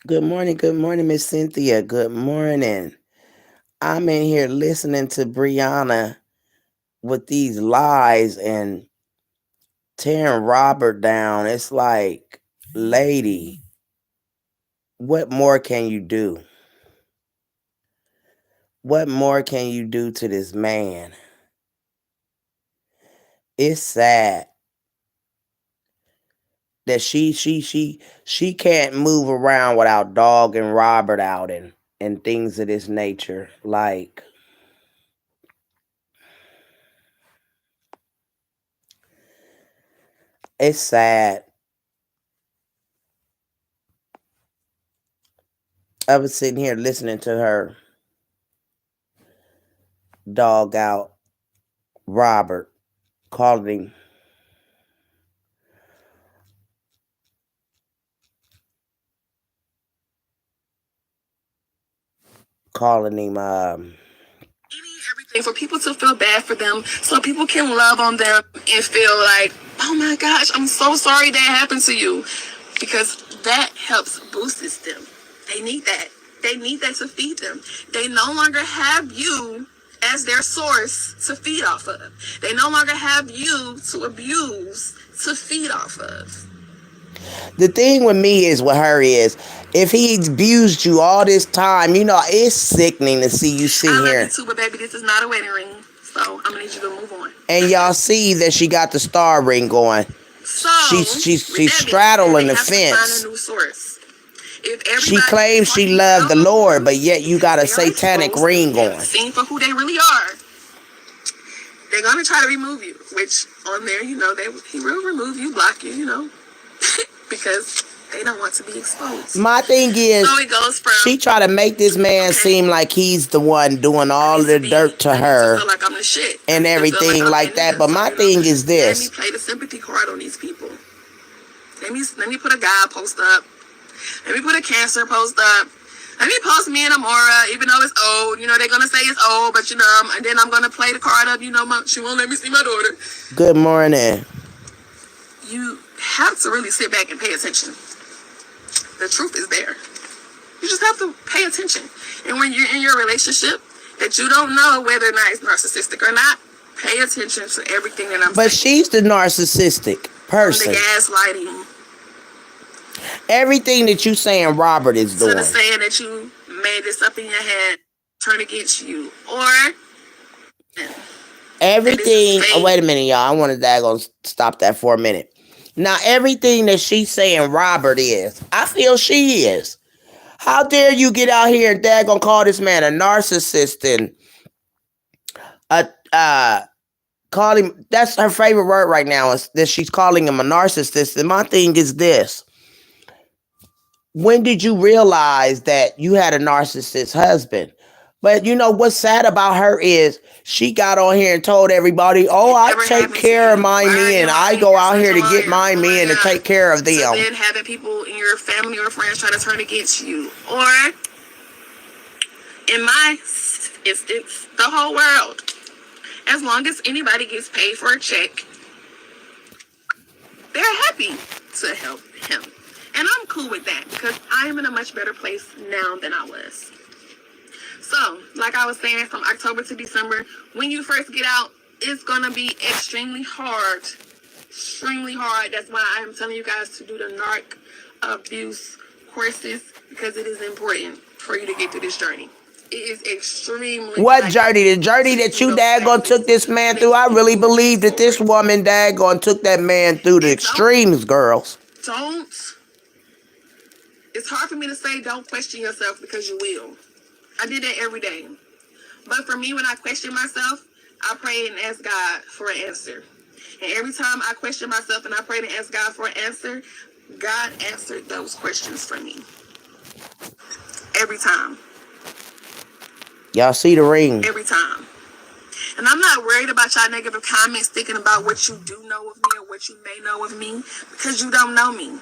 Good morning, Miss Cynthia. Good morning. I'm in here listening to Brianna with these lies and tearing Robert down. It's like, lady, what more can you do? What more can you do to this man? It's sad that she can't move around without dogging Robert out and things of this nature. Like, it's sad. I was sitting here listening to her dog out Robert, calling him calling him Everything for people to feel bad for them so people can love on them and feel like, oh my gosh, I'm so sorry that happened to you. Because that helps boost them. They need that. They need that to feed them. They no longer have you as their source to feed off of. They no longer have you to abuse to feed off of. the thing with me is with her is if he abused you all this time, it's sickening to see you sit I love here. you too, but baby, this is not a wedding ring. So I'm gonna need you to move on. And y'all see that she got the star ring going. So She's straddling the fence. A new source. She claims she loved the Lord, but yet you got a satanic ring on. Seen for who they really are. They're gonna try to remove you, which on there, he will remove you, block you, because they don't want to be exposed. My thing is, so it goes from, she try to make this man seem like he's the one doing all the dirt to her feel like I'm the shit. and everything like that. But my thing is this. Let me play the sympathy card on these people. Let me put a guy post up. Let me put a Cancer post up. Let me post me and Amora, even though it's old. They're going to say it's old, but, and then I'm going to play the card up. She won't let me see my daughter. Good morning. You have to really sit back and pay attention. The truth is there. You just have to pay attention. And when you're in your relationship that you don't know whether or not it's narcissistic or not, pay attention to everything that I'm saying. But she's the narcissistic person. The gaslighting. Everything that you saying Robert is doing. To the saying that you made this up in your head, turn against you. Or everything. Oh, wait a minute, y'all. I want to stop that for a minute. Now, everything that she's saying Robert is, I feel she is. How dare you get out here and daggone call this man a narcissist and call him, that's her favorite word right now, is that she's calling him a narcissist. And my thing is this. When did you realize that you had a narcissist husband? But what's sad about her is she got on here and told everybody, oh, I take care of my men. I go out here to get my men to take care of them. So then having people in your family or friends try to turn against you. Or in my instance, the whole world. As long as anybody gets paid for a check, they're happy to help him. And I'm cool with that because I am in a much better place now than I was. So, like I was saying, from October to December, when you first get out, it's going to be extremely hard. Extremely hard. That's why I'm telling you guys to do the narc abuse courses because it is important for you to get through this journey. It is extremely... What journey? The journey that you daggone took this man through? I really believe that this woman daggone took that man through the extremes, girls. It's hard for me to say don't question yourself because you will. I did that every day. But for me, when I question myself, I pray and ask God for an answer. And every time I question myself and I prayed and asked God for an answer, God answered those questions for me. Every time. Y'all see the ring. Every time. And I'm not worried about y'all negative comments thinking about what you do know of me or what you may know of me because you don't know me.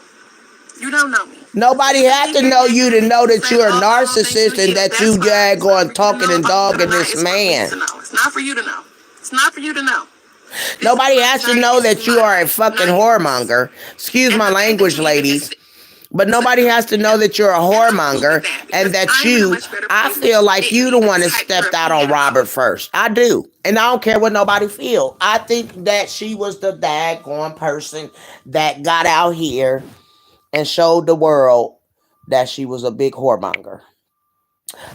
You don't know me. Nobody has to know you to know that you're a narcissist and that you daggone talking and dogging this man. It's not for you to know. It's not for you to know. Nobody has to know that you are a fucking whoremonger. Excuse my language, ladies. But to nobody help has to know him. that you're a And I'm cool with whoremonger that and because that I am in a you, much better I place feel like than you the being one the that type stepped girl out he on had on. Robert first. I do. And I don't care what nobody feel. I think that she was the daggone person that got out here and showed the world that she was a big whoremonger.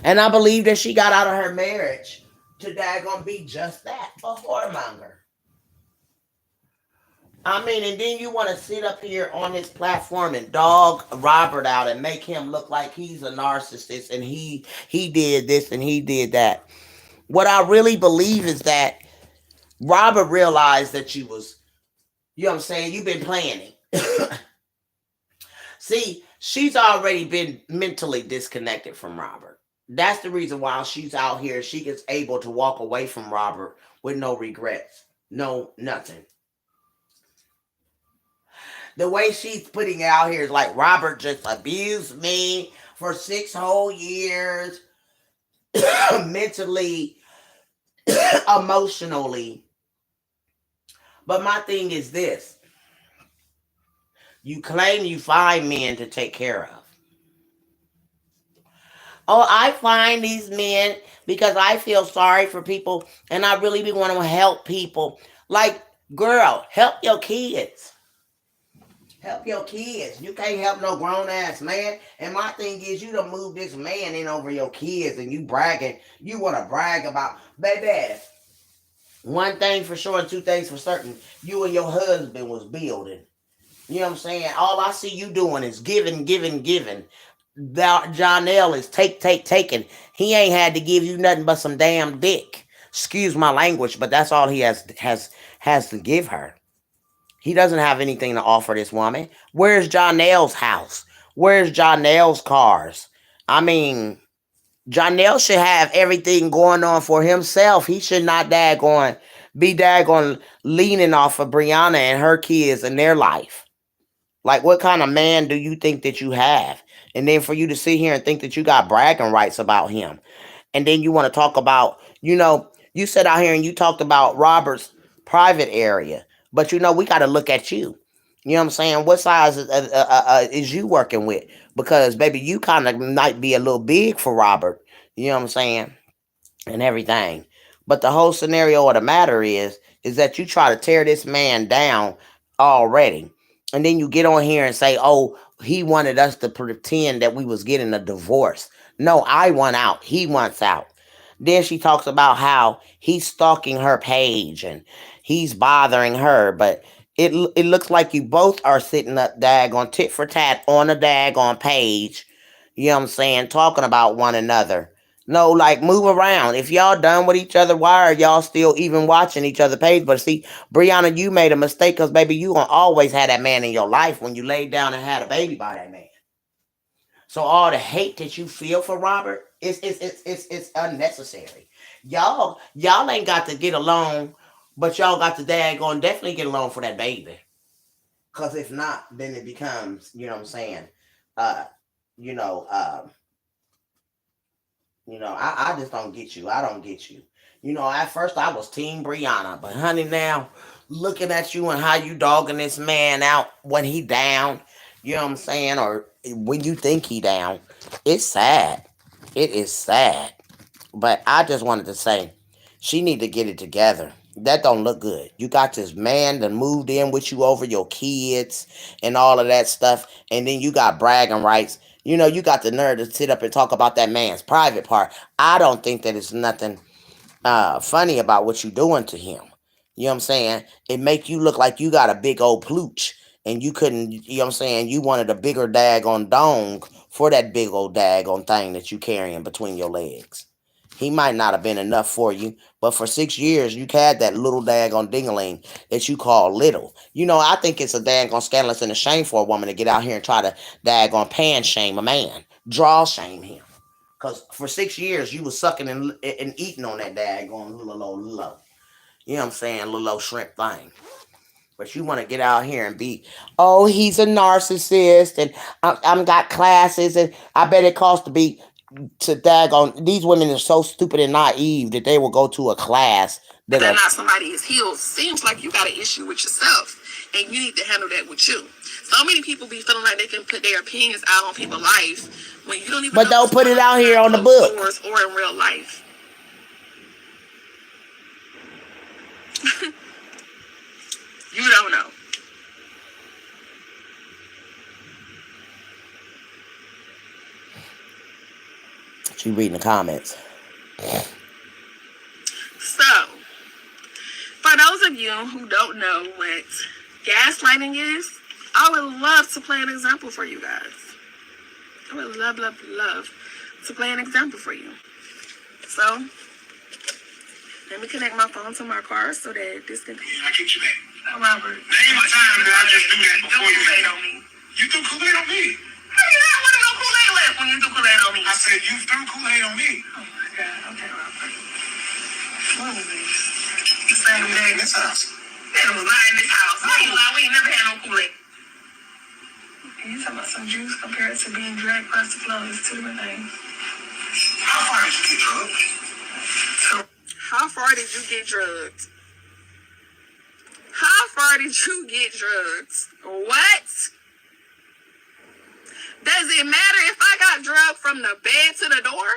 And I believe that she got out of her marriage to daggone be just that, a whoremonger. I mean, and then you want to sit up here on this platform and dog Robert out and make him look like he's a narcissist and he did this and he did that. What I really believe is that Robert realized that you was, you know what I'm saying, you've been planning. See, she's already been mentally disconnected from Robert. That's the reason why she's out here. She gets able to walk away from Robert with no regrets, no nothing. The way she's putting it out here is like Robert just abused me for 6 whole years, mentally, emotionally. But my thing is this: you claim you find men to take care of. Oh, I find these men because I feel sorry for people and I really be want to help people. Like, girl, help your kids. Help your kids. You can't help no grown ass man. And my thing is, you done move this man in over your kids and you bragging. You want to brag about, baby. One thing for sure and two things for certain. You and your husband was building. You know what I'm saying? All I see you doing is giving, giving, giving. John L is taking. He ain't had to give you nothing but some damn dick. Excuse my language, but that's all he has to give her. He doesn't have anything to offer this woman. Where's Jonelle's house? Where's Jonelle's cars? I mean, Jonelle should have everything going on for himself. He should not be daggone leaning off of Brianna and her kids and their life. Like, what kind of man do you think that you have? And then for you to sit here and think that you got bragging rights about him. And then you want to talk about, you sat out here and you talked about Robert's private area. But we got to look at you. You know what I'm saying? What size is you working with? Because, baby, you kind of might be a little big for Robert. You know what I'm saying? And everything. But the whole scenario of the matter is that you try to tear this man down already. And then you get on here and say, oh, he wanted us to pretend that we was getting a divorce. No, I want out. He wants out. Then she talks about how he's stalking her page and he's bothering her. But it looks like you both are sitting up daggone tit for tat on a daggone page. You know what I'm saying? Talking about one another. No, like, move around. If y'all done with each other, why are y'all still even watching each other page? But see, Brianna, you made a mistake because, baby, you gonna always have that man in your life when you laid down and had a baby by that man. So all the hate that you feel for Robert it's unnecessary. Y'all ain't got to get along, but y'all got to daggone definitely get along for that baby. Cause if not, then it becomes, what I'm saying, uh, you know, um, I just don't get you. I don't get you. At first I was Team Brianna, but honey, now looking at you and how you dogging this man out when he down, you know what I'm saying, or when you think he down, it's sad. It is sad. But I just wanted to say, she need to get it together. That don't look good. You got this man that moved in with you over your kids and all of that stuff, and then you got bragging rights. You got the nerve to sit up and talk about that man's private part. I don't think that it's nothing funny about what you doing to him. You know what I'm saying? It make you look like you got a big old plooch and you couldn't, you know what I'm saying? You wanted a bigger daggone dong for that big old daggone thing that you carrying between your legs. He might not have been enough for you, but for 6 years you had that little daggone dingaling that you call little. I think it's a daggone scandalous and a shame for a woman to get out here and try to daggone pan shame a man, draw shame him. Cause for 6 years you was sucking and eating on that daggone little, you know what I'm saying, little old shrimp thing. But you want to get out here and be, oh, he's a narcissist, and I'm got classes, and I bet it costs to be to daggone. These women are so stupid and naive that they will go to a class That that'll. not somebody is healed seems like you got an issue with yourself. and you need to handle that with you. So many people be feeling like they can put their opinions out on people's life when you don't even But know don't what's put going it on out here behind on the closed book. doors or in real life. You don't know. She reading the comments. So, for those of you who don't know what gaslighting is, I would love to play an example for you guys. I would love, love, love to play an example for you. So, let me connect my phone to my car so that this can. I get you back. Oh, Robert. Name a time that I just do that before you. Kool-Aid on me. You threw Kool-Aid on me. How you not want to go Kool-Aid with when you do Kool-Aid on me? I said you threw Kool-Aid on me. Oh my God. Okay, Robert. What was this? The same day. In this house. That was not in this house. I ain't lying. We ain't never had no Kool-Aid. You talking about some juice compared to being dragged across the floor? It's two different things. How far did you get drugged? How far did you get drugged? How far did you get drugged? What? Does it matter if I got drugged from the bed to the door?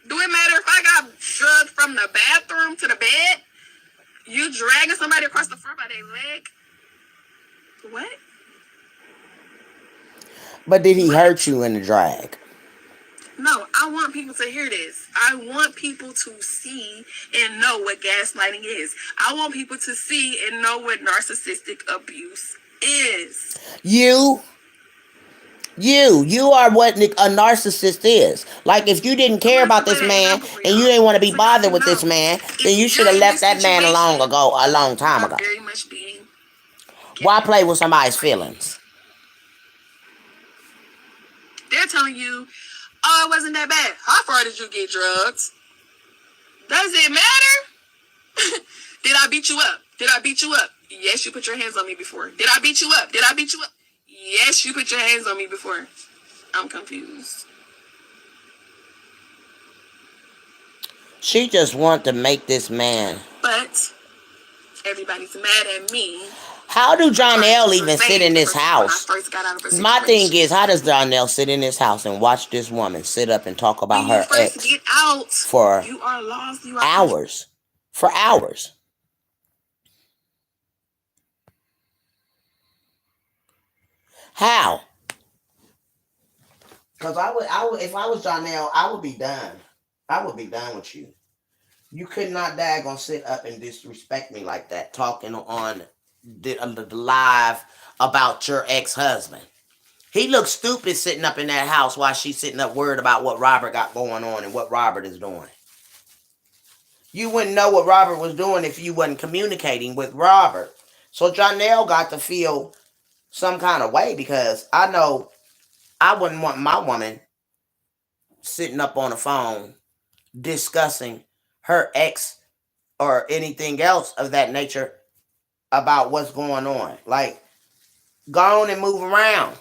Do it matter if I got drugged from the bathroom to the bed? You dragging somebody across the floor by their leg? What? But did he hurt you in the drag? No, I want people to hear this. I want people to see and know what gaslighting is. I want people to see and know what narcissistic abuse is. You are what a narcissist is. Like, if you didn't care about this man and you didn't want to be bothered with this man, then you should have left that man a long time ago. Very much being. Why play with somebody's feelings? They're telling you, oh, it wasn't that bad. How far did you get drugged? Does it matter? Did I beat you up? Did I beat you up? Yes, you put your hands on me before. Did I beat you up? Did I beat you up? Yes, you put your hands on me before. I'm confused. She just want to make this man. But everybody's mad at me. How do John L. even sit in this house? My thing is, how does John L. sit in this house and watch this woman sit up and talk about her ex get out, for you are lost. You are hours? For hours. How? Because I would, if I was John L., I would be done. I would be done with you. You could not daggone sit up and disrespect me like that, talking on the live about your ex-husband. He looks stupid sitting up in that house while she's sitting up worried about what Robert got going on and what Robert is doing. You wouldn't know what Robert was doing if you wasn't communicating with Robert. So Janelle got to feel some kind of way, because I know I wouldn't want my woman sitting up on the phone discussing her ex or anything else of that nature about what's going on. Like, go on and move around.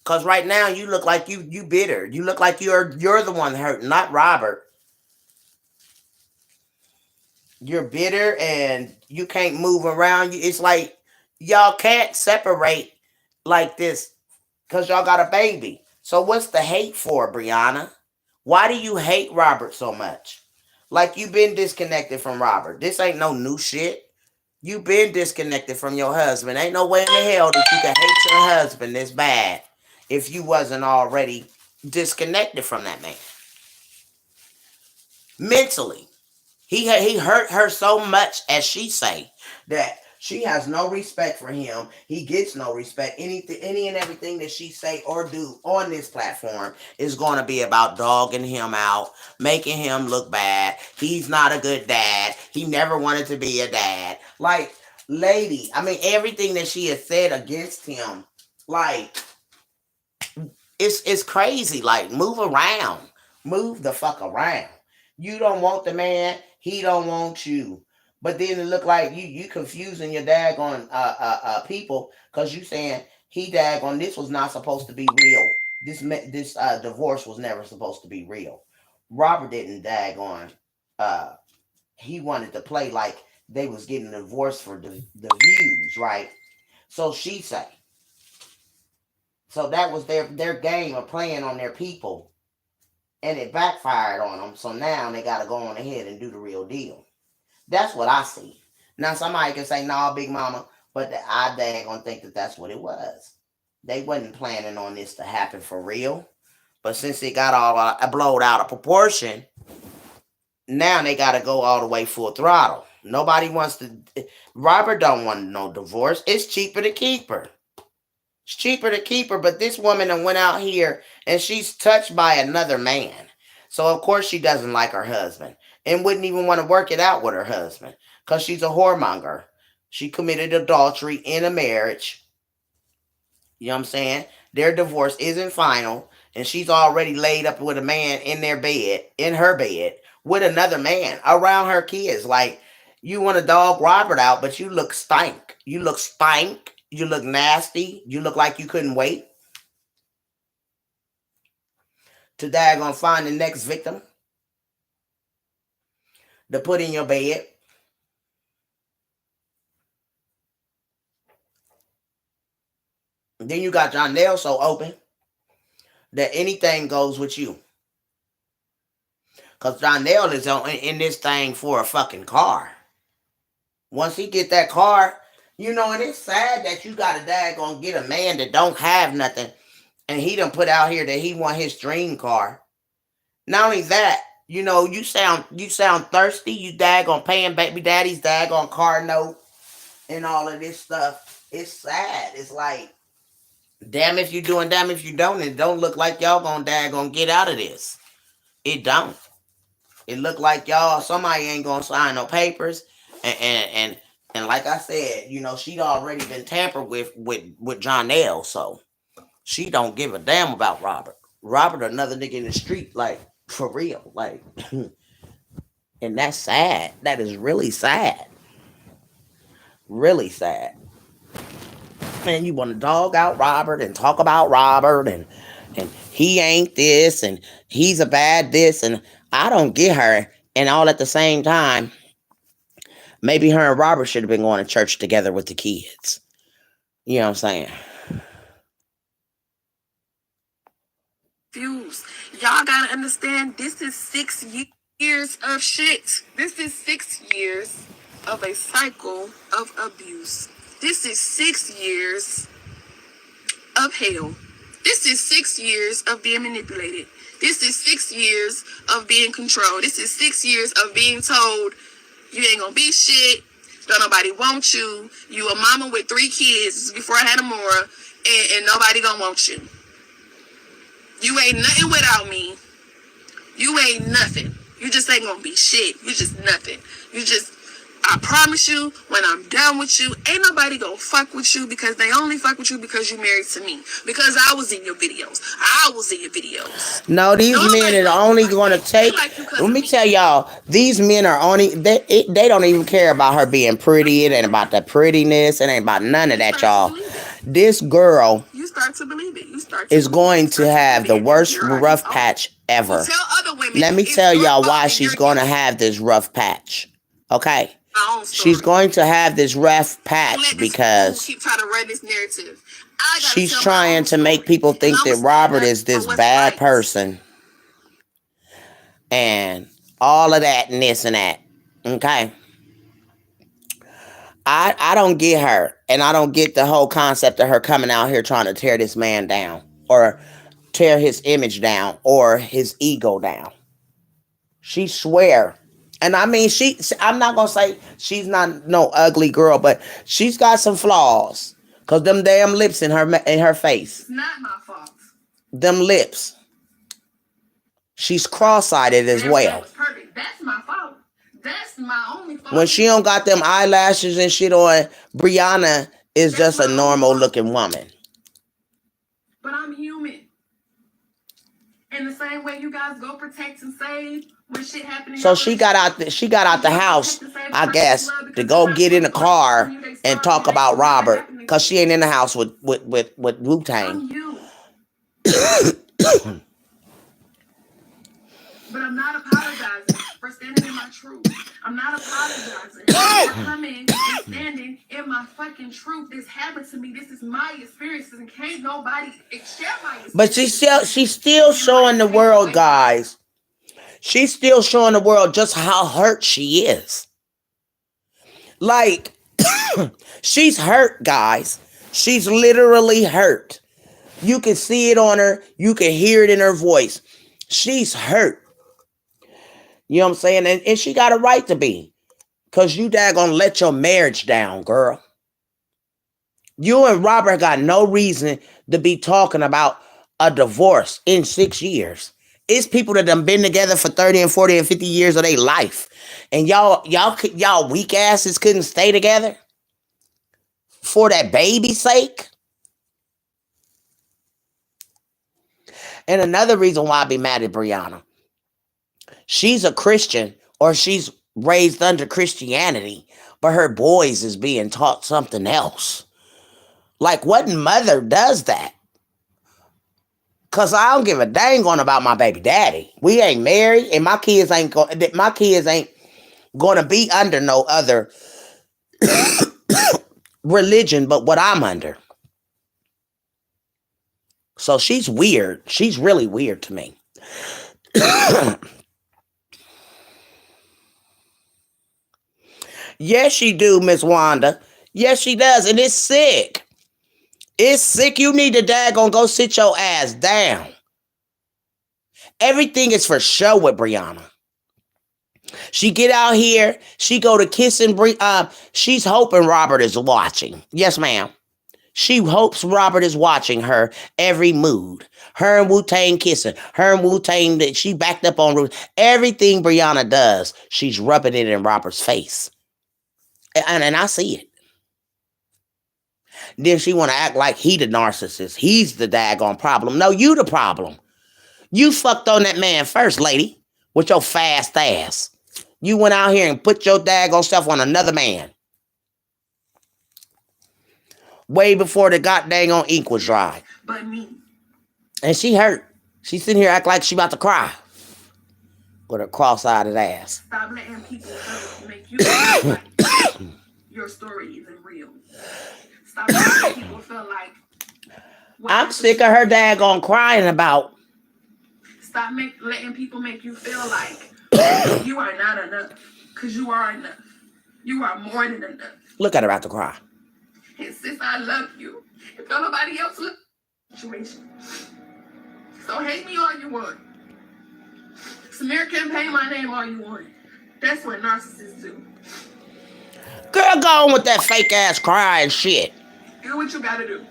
Because right now you look like you bitter. You look like you're the one hurt, not Robert. You're bitter and you can't move around. It's like y'all can't separate like this because y'all got a baby. So what's the hate for, Brianna? Why do you hate Robert so much? Like, you've been disconnected from Robert. This ain't no new shit. You've been disconnected from your husband. Ain't no way in the hell that you can hate your husband this bad if you wasn't already disconnected from that man. Mentally. He hurt her so much, as she say, that she has no respect for him. He gets no respect. Any and everything that she say or do on this platform is going to be about dogging him out, making him look bad. He's not a good dad. He never wanted to be a dad. Like, lady, I mean, everything that she has said against him, like, it's crazy. Like, move around. Move the fuck around. You don't want the man. He don't want you. But then it look like you confusing your daggone people, because you saying he daggone this was not supposed to be real. This divorce was never supposed to be real. Robert didn't daggone. He wanted to play like they was getting a divorce for the views, right? So she say. So that was their game of playing on their people, and it backfired on them. So now they got to go on ahead and do the real deal. That's what I see. Now somebody can say, "Nah, Big Mama," but I ain't gonna think that that's what it was. They wasn't planning on this to happen for real. But since it got all blowed out of proportion, now they got to go all the way full throttle. Nobody wants to. Robert don't want no divorce. It's cheaper to keep her. It's cheaper to keep her. But this woman that went out here and she's touched by another man. So of course she doesn't like her husband and wouldn't even want to work it out with her husband because she's a whoremonger. She committed adultery in a marriage. You know what I'm saying? Their divorce isn't final, and she's already laid up with a man in their bed, in her bed, with another man around her kids. Like, you want to dog Robert out, but you look stank. You look stank. You look nasty. You look like you couldn't wait to daggone find the next victim to put in your bed. Then you got John Nail so open that anything goes with you. Because John Nail is in this thing for a fucking car. Once he get that car, and it's sad that you got to daggone get a man that don't have nothing, and he done put out here that he want his dream car. Not only that, you sound thirsty. You daggone paying baby daddy's daggone car note and all of this stuff. It's sad. It's like, damn if you do and damn if you don't. It don't look like y'all gonna daggone get out of this. It don't. It look like somebody ain't gonna sign no papers, and like I said, she'd already been tampered with John L. So she don't give a damn about Robert. Robert, another nigga in the street, like for real, like, and that's sad. That is really sad. Really sad. Man, you want to dog out Robert and talk about Robert and he ain't this and he's a bad this, and I don't get her. And all at the same time, maybe her and Robert should have been going to church together with the kids. You know what I'm saying? Views. Y'all gotta understand, this is 6 years of shit. This is 6 years of a cycle of abuse. This is 6 years of hell. This is 6 years of being manipulated. This is 6 years of being controlled. This is 6 years of being told you ain't gonna be shit. Don't nobody want you. You a mama with 3 kids. This is before I had Amora, and nobody gonna want you. You ain't nothing without me. You ain't nothing. You just ain't gonna be shit. You just nothing. I promise you, when I'm done with you, ain't nobody gonna fuck with you, because they only fuck with you because you married to me. Because I was in your videos. No, these men are only gonna take. Let me tell y'all, these men are only they don't even care about her being pretty. It ain't about the prettiness. It ain't about none of that, y'all. This girl, you start to believe it. Is going to have the worst rough patch ever. Let me tell y'all why she's going to have this rough patch. Okay. She's going to have this rough patch because keep trying to run this narrative. She's trying to make people think that Robert is this bad person and all of that and this and that. Okay. I don't get her, and I don't get the whole concept of her coming out here trying to tear this man down or tear his image down or his ego down. She swear. And I mean, I'm not going to say she's not no ugly girl, but she's got some flaws. Because them damn lips in her face. It's not my fault. Them lips. She's cross-eyed as well. That was perfect. That's my fault. That's my only fault. When she don't got them eyelashes and shit on, Briana is just a normal looking woman. But I'm human. In the same way you guys go protect and save when shit happening. So she got out the house, I guess, to go get in the car and talk about Robert, because she ain't in the house with Wu-Tang. But I'm not apologizing for standing in my truth. I'm not apologizing for coming and standing in my fucking truth. This happened to me. This is my experiences, and can't nobody share my experiences. But she's still showing the world, guys. She's still showing the world just how hurt she is. Like, she's hurt, guys. She's literally hurt. You can see it on her. You can hear it in her voice. She's hurt. You know what I'm saying? And she got a right to be. Because you daggone let your marriage down, girl. You and Robert got no reason to be talking about a divorce in 6 years. It's people that done been together for 30 and 40 and 50 years of their life. And y'all weak asses couldn't stay together for that baby's sake. And another reason why I be mad at Briana. She's a Christian, or she's raised under Christianity, but her boys is being taught something else. Like, what mother does that? Because I don't give a dang on about my baby daddy. We ain't married, and my kids ain't going to be under no other religion but what I'm under. So she's weird. She's really weird to me. Yes, she do, Miss Wanda. Yes, she does. And it's sick. It's sick. You need to daggone go sit your ass down. Everything is for show with Briana. She get out here. She go to kissing. She's hoping Robert is watching. Yes, ma'am. She hopes Robert is watching her every mood. Her and Wu-Tang kissing. Her and Wu-Tang, she backed up on everything Briana does. She's rubbing it in Robert's face. And I see it. Then she want to act like he the narcissist. He's the daggone problem. No, you the problem. You fucked on that man first, lady, with your fast ass. You went out here and put your daggone self on another man. Way before the goddamn ink was dry. But me. And she hurt. She's sitting here acting like she about to cry. With her cross-eyed ass. Stop letting people make you feel like your story isn't real. Stop letting people feel like... I'm sick of her daggone crying about. Stop letting people make you feel like you are not enough. Because you are enough. You are more than enough. Look at her about to cry. And sis, I love you. If nobody else look situation. So hate me all you want. Smear campaign my name all you want. That's what narcissists do. Girl, go on with that fake ass crying shit. Do what you gotta do.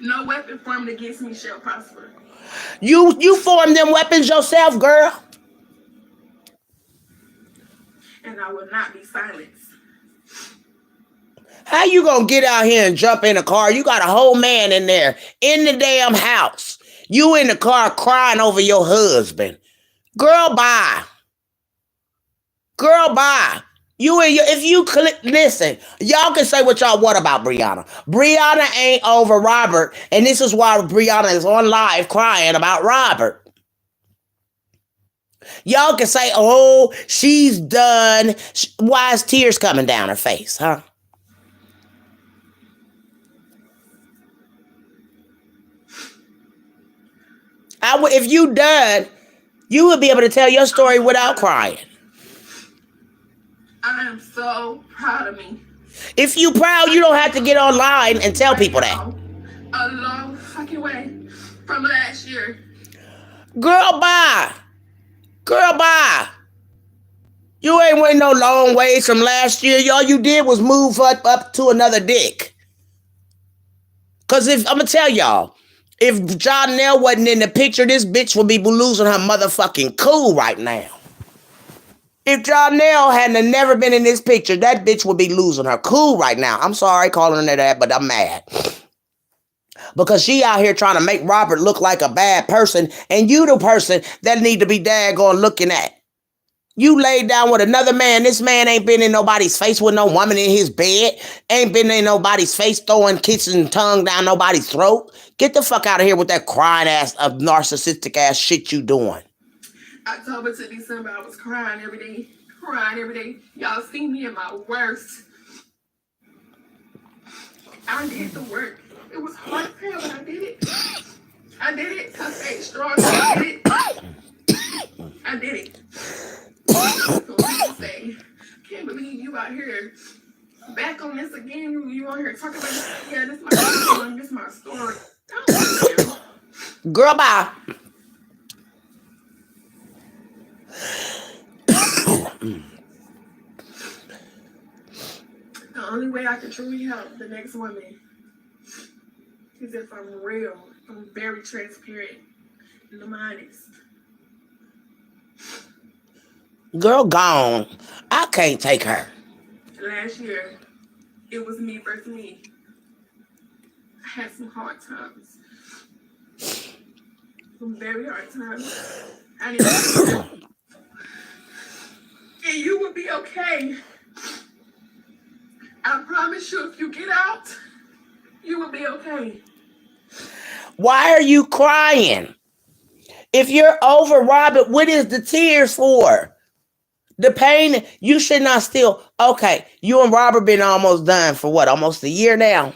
No weapon formed against me shall prosper. You form them weapons yourself, girl. And I will not be silenced. How you gonna get out here and jump in a car? You got a whole man in there, in the damn house. You in the car crying over your husband. Girl, bye. Girl, bye. Listen, y'all can say what y'all want about Briana. Briana ain't over Robert, and this is why Briana is on live crying about Robert. Y'all can say, oh, she's done. Why is tears coming down her face, huh? If you done, you would be able to tell your story without crying. I am so proud of me. If you proud, you don't have to get online and tell people that. A long fucking way from last year. Girl, bye. Girl, bye. You ain't went no long ways from last year. All you did was move up to another dick. Because I'm going to tell y'all, if Jonelle wasn't in the picture, this bitch would be losing her motherfucking cool right now. If Jonelle hadn't never been in this picture, that bitch would be losing her cool right now. I'm sorry calling her that, but I'm mad. Because she out here trying to make Robert look like a bad person, and you the person that need to be daggone looking at. You laid down with another man. This man ain't been in nobody's face with no woman in his bed. Ain't been in nobody's face throwing kissing tongue down nobody's throat. Get the fuck out of here with that crying ass of narcissistic ass shit you doing. October to December, I was crying every day. Crying every day. Y'all see me at my worst. I did the work. It was hard as hell, but I did it. I did it. I stayed strong. I did it. I did it. So people say, can't believe you out here back on this again. You on here talking about this. Yeah, this my story. This my story. Girl, bye. The only way I can truly help the next woman is if I'm real, I'm very transparent, and I'm honest. Girl, gone. I can't take her. Last year, it was me versus me. I had some hard times. Some very hard times. I need to and you will be okay. I promise you, if you get out, you will be okay. Why are you crying? If you're over Robert, what is the tears for? The pain, you should not still. Okay, you and Robert been almost done for what? Almost a year now.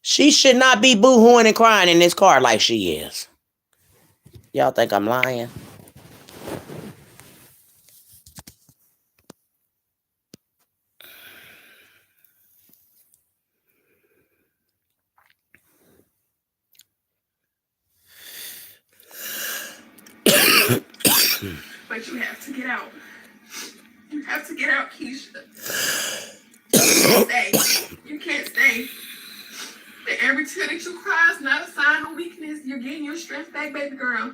She should not be boo-hooing and crying in this car like she is. Y'all think I'm lying? But you have to get out. You have to get out, Keisha. You can't stay. You can't stay. Every tear that you cry is not a sign of weakness. You're getting your strength back, baby girl.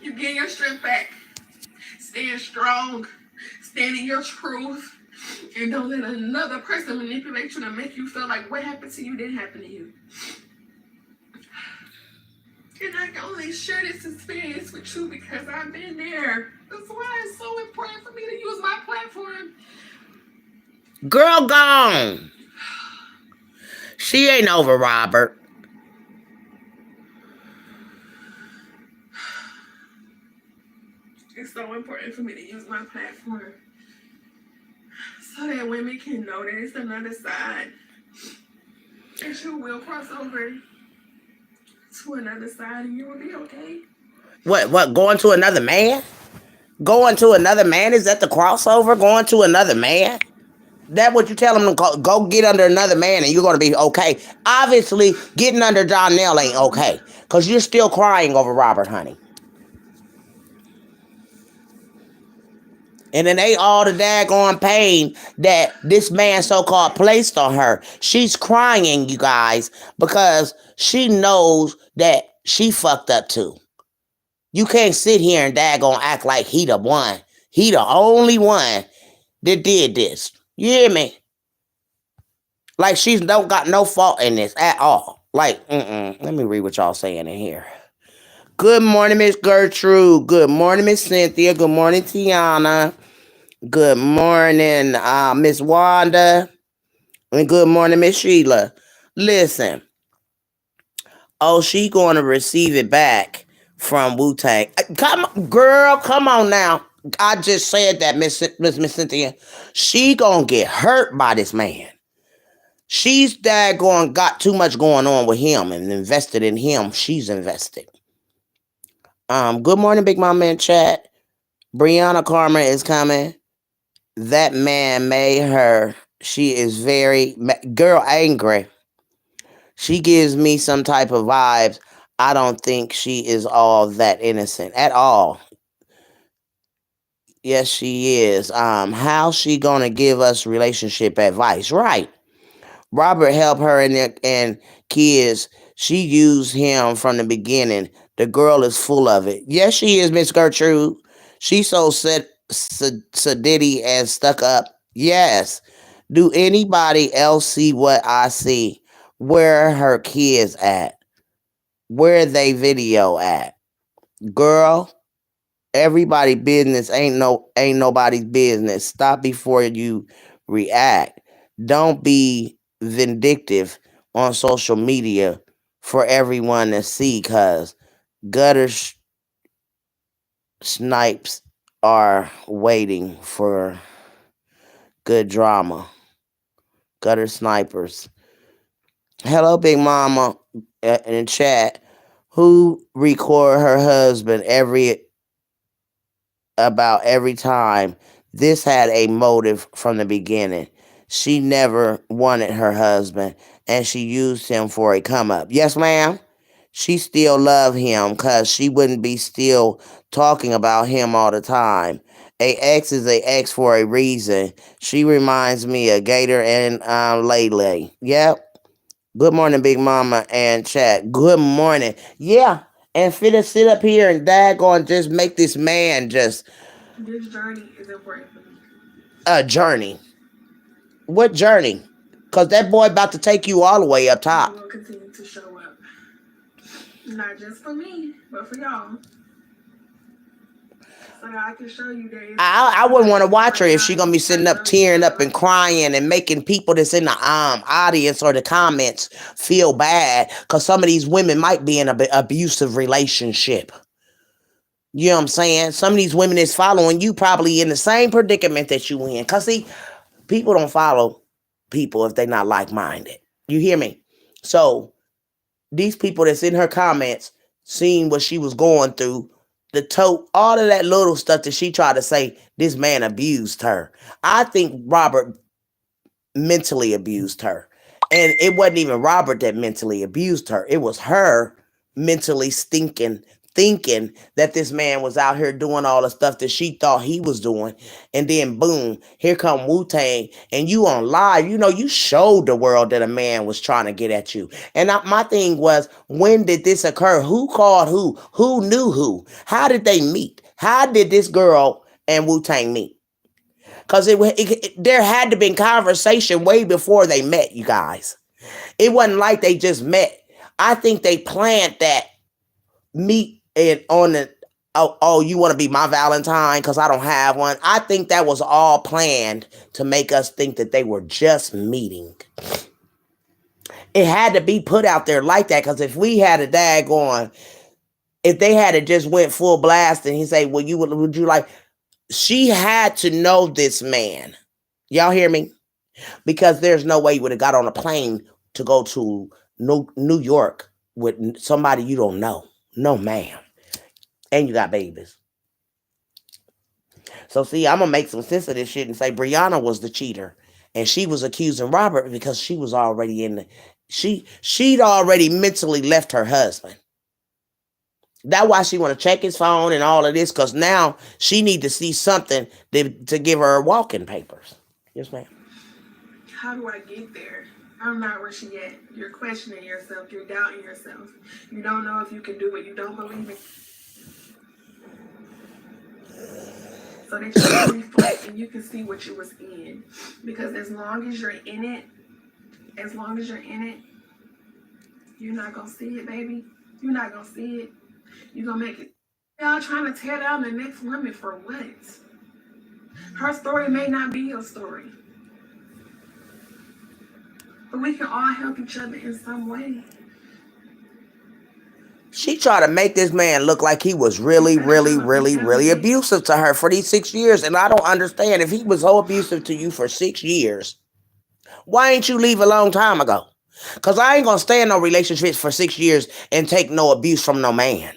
You're getting your strength back. Stand strong. Stand in your truth. And don't let another person manipulate you to make you feel like what happened to you didn't happen to you. And I can only share this experience with you because I've been there. That's why it's so important for me to use my platform. Girl, gone. She ain't over Robert. It's so important for me to use my platform so that women can know that it's another side. And you will cross over to another side and you will be okay. What, going to another man? Going to another man? Is that the crossover? Going to another man? That what you tell them to go get under another man and you're going to be okay. Obviously, getting under Donnell ain't okay. Because you're still crying over Robert, honey. And it ain't all the daggone pain that this man so-called placed on her. She's crying, you guys, because she knows that she fucked up too. You can't sit here and daggone act like he the one. He the only one that did this. You hear me? Like she's don't got no fault in this at all. Like, let me read what y'all saying in here. Good morning, Miss Gertrude. Good morning, Miss Cynthia. Good morning, Tiana. Good morning, Miss Wanda. And good morning, Miss Sheila. Listen. Oh, she going to receive it back from Wu-Tang. Come, girl, come on now. I just said that, Miss Cynthia. She gonna get hurt by this man. She's got too much going on with him and invested in him. She's invested. Good morning, Big Mama in chat. Brianna Karma is coming. That man made her. She is very girl angry. She gives me some type of vibes. I don't think she is all that innocent at all. Yes, she is. How's she gonna give us relationship advice? Right. Robert helped her and kids. She used him from the beginning. The girl is full of it. Yes, she is, Miss Gertrude. She's so sedity and stuck up. Yes. Do anybody else see what I see? Where her kids at? Where they video at? Girl, Everybody business ain't nobody's business. Stop before you react. Don't be vindictive on social media for everyone to see, cause gutter snipes are waiting for good drama. Gutter snipers. Hello, Big Mama, in the chat. Who record her husband every time? This had a motive from the beginning. She never wanted her husband, and she used him for a come up. Yes, ma'am. She still loved him because she wouldn't be still talking about him all the time. A ex is a ex for a reason. She reminds me of Gator and Lele. Yep. Good morning, Big Mama and chat. Good morning. Yeah. And fit to sit up here and daggone just make this man just This journey is important for me. a journey. What journey? Cause that boy about to take you all the way up I top. will continue to show up. Not just for me, but for y'all. So that I can show you there is I wouldn't want to watch her if she briana gonna be sitting up tearing up and crying and making people that's in the audience or the comments feel bad because some of these women might be in an abusive relationship. You know what I'm saying? Some of these women that's following you probably in the same predicament that you in. Cause see, people don't follow people if they not like minded. You hear me? So these people that's in her comments, seeing what she was going through, the tote, all of that little stuff that she tried to say, this man abused her. I think Robert mentally abused her. And it wasn't even Robert that mentally abused her. It was her mentally stinking, thinking that this man was out here doing all the stuff that she thought he was doing. And then boom, here come Wu-Tang. And you on live, you showed the world that a man was trying to get at you. And my thing was, when did this occur? Who called who? Who knew who? How did they meet? How did this girl and Wu-Tang meet? Because there had to been conversation way before they met, you guys. It wasn't like they just met. I think they planned that meet and on the you want to be my Valentine because I don't have one. I think that was all planned to make us think that they were just meeting. It had to be put out there like that because if we had a daggone, if they had it just went full blast and he say, well, would you like? She had to know this man. Y'all hear me? Because there's no way you would have got on a plane to go to New York with somebody you don't know. No, ma'am. And you got babies. So see, I'm gonna make some sense of this shit and say Brianna was the cheater, and she was accusing Robert because she was already in the she'd already mentally left her husband. That's why she want to check his phone and all of this, because now she need to see something to give her walking papers. Yes, ma'am. How do I get there? I'm not where she at. You're questioning yourself. You're doubting yourself. You don't know if you can do it. You don't believe it. So that you can reflect and you can see what you was in. Because as long as you're in it, you're not gonna see it, baby. You're not gonna see it. You're gonna make it. Y'all trying to tear down the next woman for what? Her story may not be your story. But we can all help each other in some way. She tried to make this man look like he was really, really, really, really abusive to her for these 6 years. And I don't understand. If he was so abusive to you for 6 years, why ain't you leave a long time ago? Because I ain't going to stay in no relationships for 6 years and take no abuse from no man.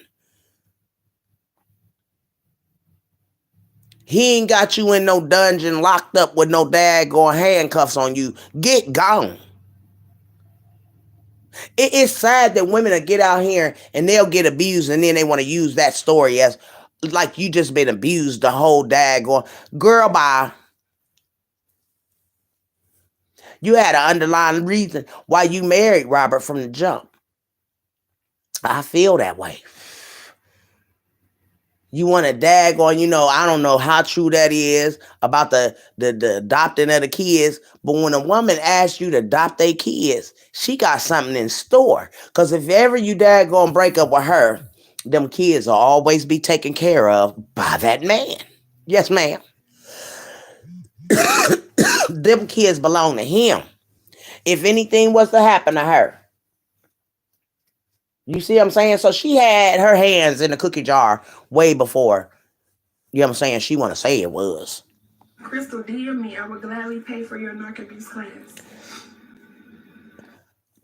He ain't got you in no dungeon locked up with no daggone handcuffs on you. Get gone. It is sad that women will get out here and they'll get abused and then they want to use that story as like you just been abused the whole daggone. Girl, bye. You had an underlying reason why you married Robert from the jump. I feel that way. You want to daggone, I don't know how true that is about the adopting of the kids, but when a woman asks you to adopt their kids, she got something in store. Because if ever you daggone break up with her Them kids will always be taken care of by that man. Yes, ma'am. Them kids belong to him. If anything was to happen to her, you see what I'm saying? So she had her hands in the cookie jar way before, you know what I'm saying, she want to say it was. Crystal, DM me. I would gladly pay for your narc abuse class.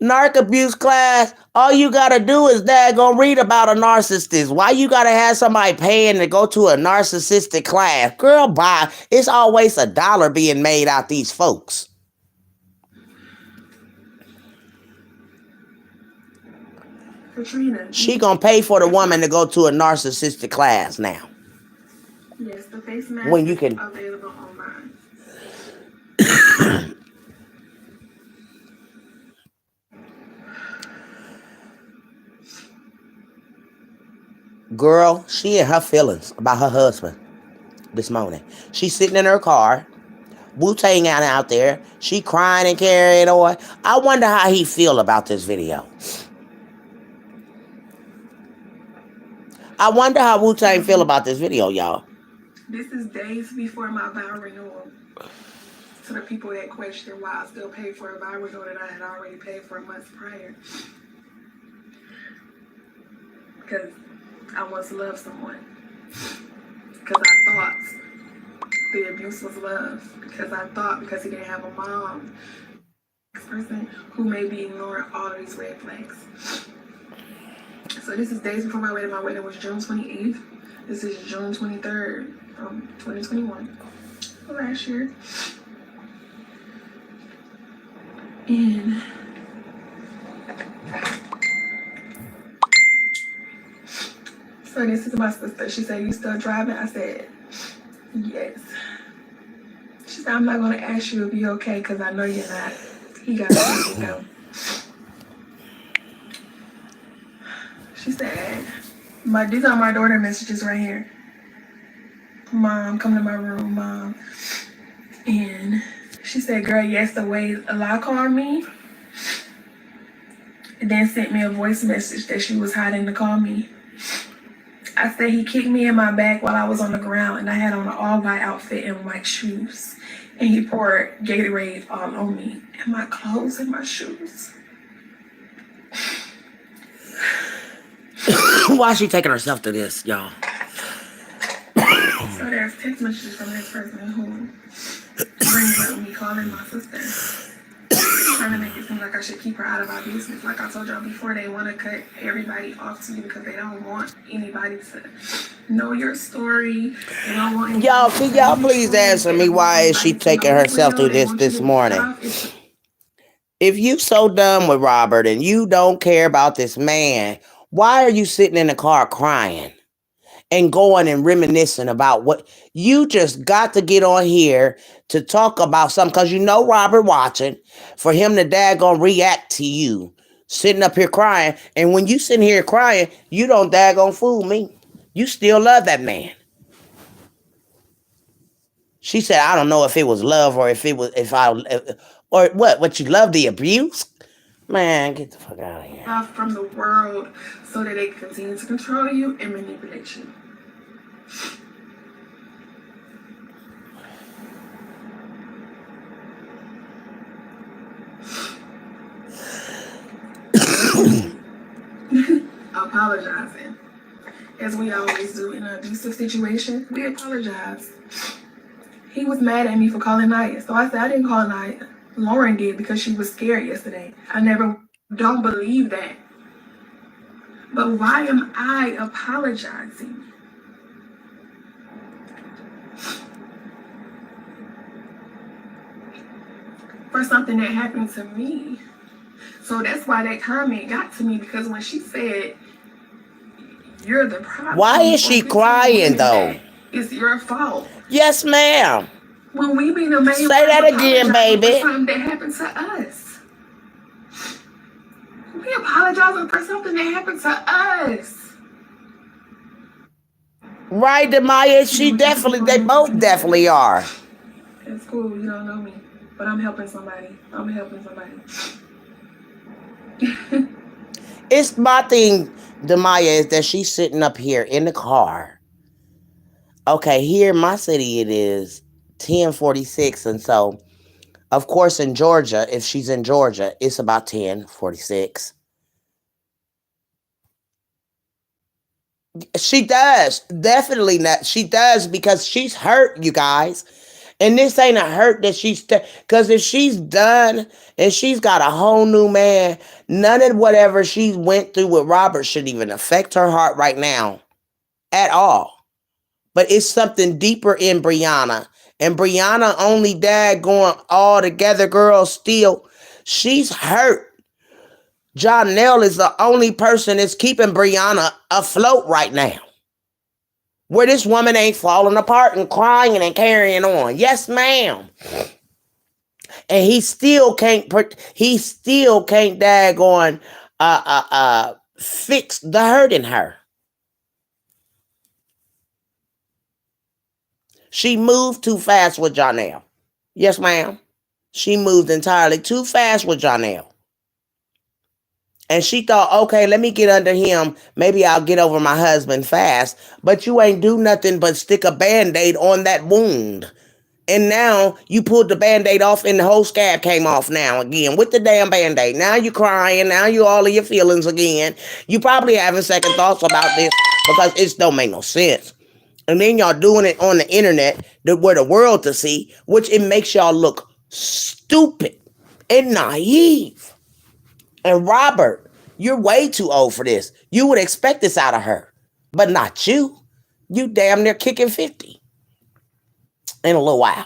Narc abuse class, all you gotta do is gonna read about a narcissist. Why you gotta have somebody paying to go to a narcissistic class? Girl, bye. It's always $1 being made out these folks. Katrina. She gonna pay for the woman to go to a narcissistic class now. Yes, the face mask when you can is available online. Girl, she in her feelings about her husband this morning. She's sitting in her car, Wu-Tang out there. She crying and carrying on. I wonder how he feel about this video. I wonder how Wu-Tang feel about this video, y'all. This is days before my vow renewal. To the people that question why I still pay for a vow renewal that I had already paid for months prior. Because I once loved someone. Because I thought the abuse was love. Because I thought because he didn't have a mom, this person who may be ignoring all of these red flags. So this is days before my wedding. My wedding was June 28th. This is June 23rd from 2021. Last year. And so this is my sister. She said, "You still driving?" I said, "Yes." She said, "I'm not going to ask you if you're okay because I know you're not." He got to go. She said, these are my daughter messages right here. "Mom, come to my room, Mom." And she said, "Girl, yes, the way Allah called me." And then sent me a voice message that she was hiding to call me. I said, "He kicked me in my back while I was on the ground and I had on an all-white outfit and white shoes. And he poured Gatorade all on me and my clothes and my shoes." Why is she taking herself to this, y'all? So there's text messages from this person who brings up me calling my sister, trying to make it seem like I should keep her out of our business. Like I told y'all before, they want to cut everybody off to you because they don't want anybody to know your story. They don't want y'all, can y'all please answer me why is she taking herself through this morning? If you so done with Robert and you don't care about this man, why are you sitting in the car crying and going and reminiscing about what you just got to get on here to talk about something? Because you know Robert watching, for him to daggone react to you sitting up here crying. And when you sitting here crying, you don't daggone fool me. You still love that man. She said, "I don't know if it was love or or what you love the abuse." Man, get the fuck out of here. Off from the world so that they continue to control you and manipulate you. Apologizing. As we always do in an abusive situation, we apologize. He was mad at me for calling Naya. So I said, "I didn't call Naya. Lauren did because she was scared yesterday. I don't believe that. But why am I apologizing?" For something that happened to me. So that's why that comment got to me, because when she said, "You're the problem." Why is she crying though? It's your fault. Yes, ma'am. When we be the main Say that again, baby. For something that happened to us. We apologizing for something that happened to us. Right, Demaya? They both definitely are. It's cool, you don't know me. But I'm helping somebody. It's my thing. Demaya, is that she's sitting up here in the car. Okay, here in my city it is 10:46, and so of course in Georgia, if she's in Georgia, it's about 10:46. She does. Definitely not. She does because she's hurt, you guys. And this ain't a hurt that because if she's done and she's got a whole new man, none of whatever she went through with Robert should even affect her heart right now at all. But it's something deeper in Briana. And Briana only dad going all together, girl, still. She's hurt. Jonelle is the only person that's keeping Briana afloat right now. Where this woman ain't falling apart and crying and carrying on. Yes, ma'am. And he still can't daggone fix the hurt in her. She moved too fast with Jonelle. Yes, ma'am. She moved entirely too fast with Jonelle. And she thought, okay, let me get under him. Maybe I'll get over my husband fast. But you ain't do nothing but stick a Band-Aid on that wound. And now you pulled the Band-Aid off and the whole scab came off now again with the damn Band-Aid. Now you crying. Now you all of your feelings again. You probably having second thoughts about this because it don't make no sense. And then y'all doing it on the internet where the world to see, which it makes y'all look stupid and naive. And Robert, you're way too old for this. You would expect this out of her, but not you. You damn near kicking 50 in a little while.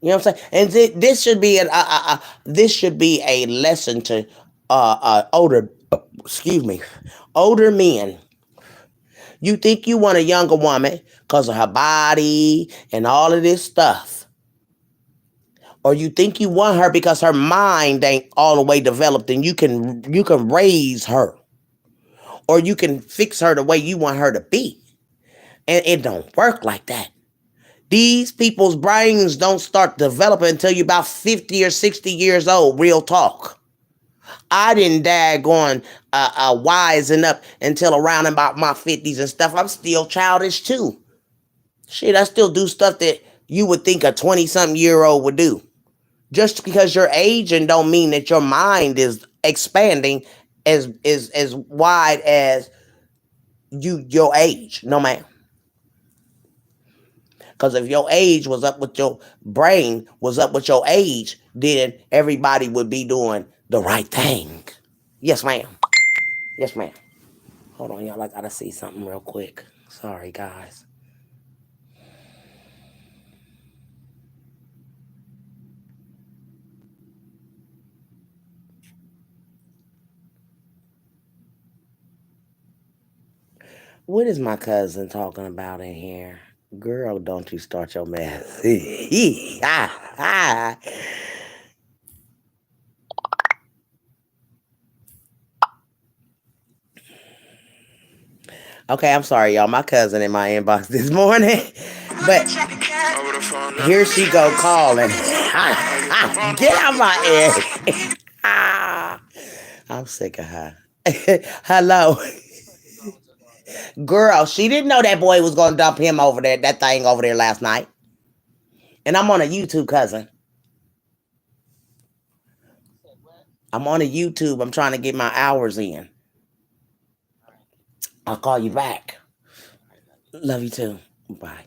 You know what I'm saying? And this should be a lesson to older men. You think you want a younger woman because of her body and all of this stuff. Or you think you want her because her mind ain't all the way developed and you can raise her. Or you can fix her the way you want her to be. And it don't work like that. These people's brains don't start developing until you're about 50 or 60 years old, real talk. I didn't daggone wising up until around about my 50s and stuff. I'm still childish too. Shit, I still do stuff that you would think a 20-something-year-old would do. Just because you're aging don't mean that your mind is expanding as wide as your age. No, ma'am. Because if your age was up with your brain, was up with your age, then everybody would be doing the right thing. Yes, ma'am. Yes, ma'am. Hold on, y'all. I gotta see something real quick. Sorry, guys. What is my cousin talking about in here? Girl, don't you start your mess. Okay, I'm sorry, y'all. My cousin in my inbox this morning. But here she go calling. Get out my ear. I'm sick of her. Hello. Girl, she didn't know that boy was going to dump him over there, that thing over there last night. And I'm on a YouTube, cousin. I'm on a YouTube. I'm trying to get my hours in. I'll call you back. Love you too. Bye.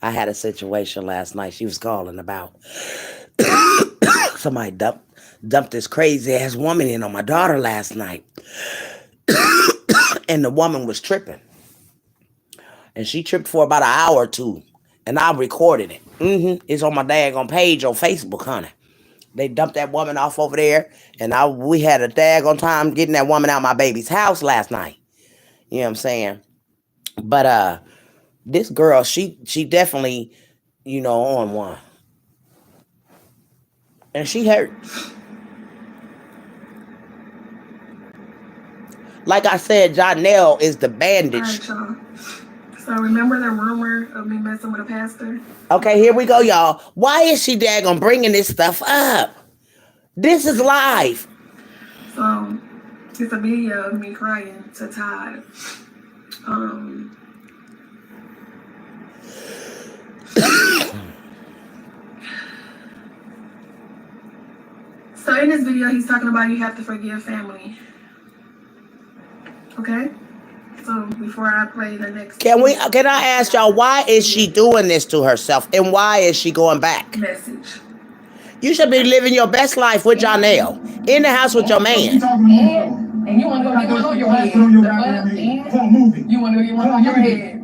I had a situation last night she was calling about. Somebody dumped this crazy ass woman in on my daughter last night. And the woman was tripping. And she tripped for about an hour or two. And I recorded it. It's on my daggone page on Facebook, honey. They dumped that woman off over there. And we had a daggone time getting that woman out my baby's house last night. You know what I'm saying? But this girl, she definitely, on one. And she hurt. Like I said, Jonelle is the bandage. All right, y'all. So remember the rumor of me messing with a pastor? Okay, here we go, y'all. Why is she daggone bringing this stuff up? This is live. So it's a video of me crying to Todd. So in this video, he's talking about you have to forgive family. Okay? So before I play the next Can I ask y'all, why is she doing this to herself? And why is she going back? message. You should be living your best life with Janelle. In the house with your man. And you want to go get one on your head. For a movie. You want to go get one on your head.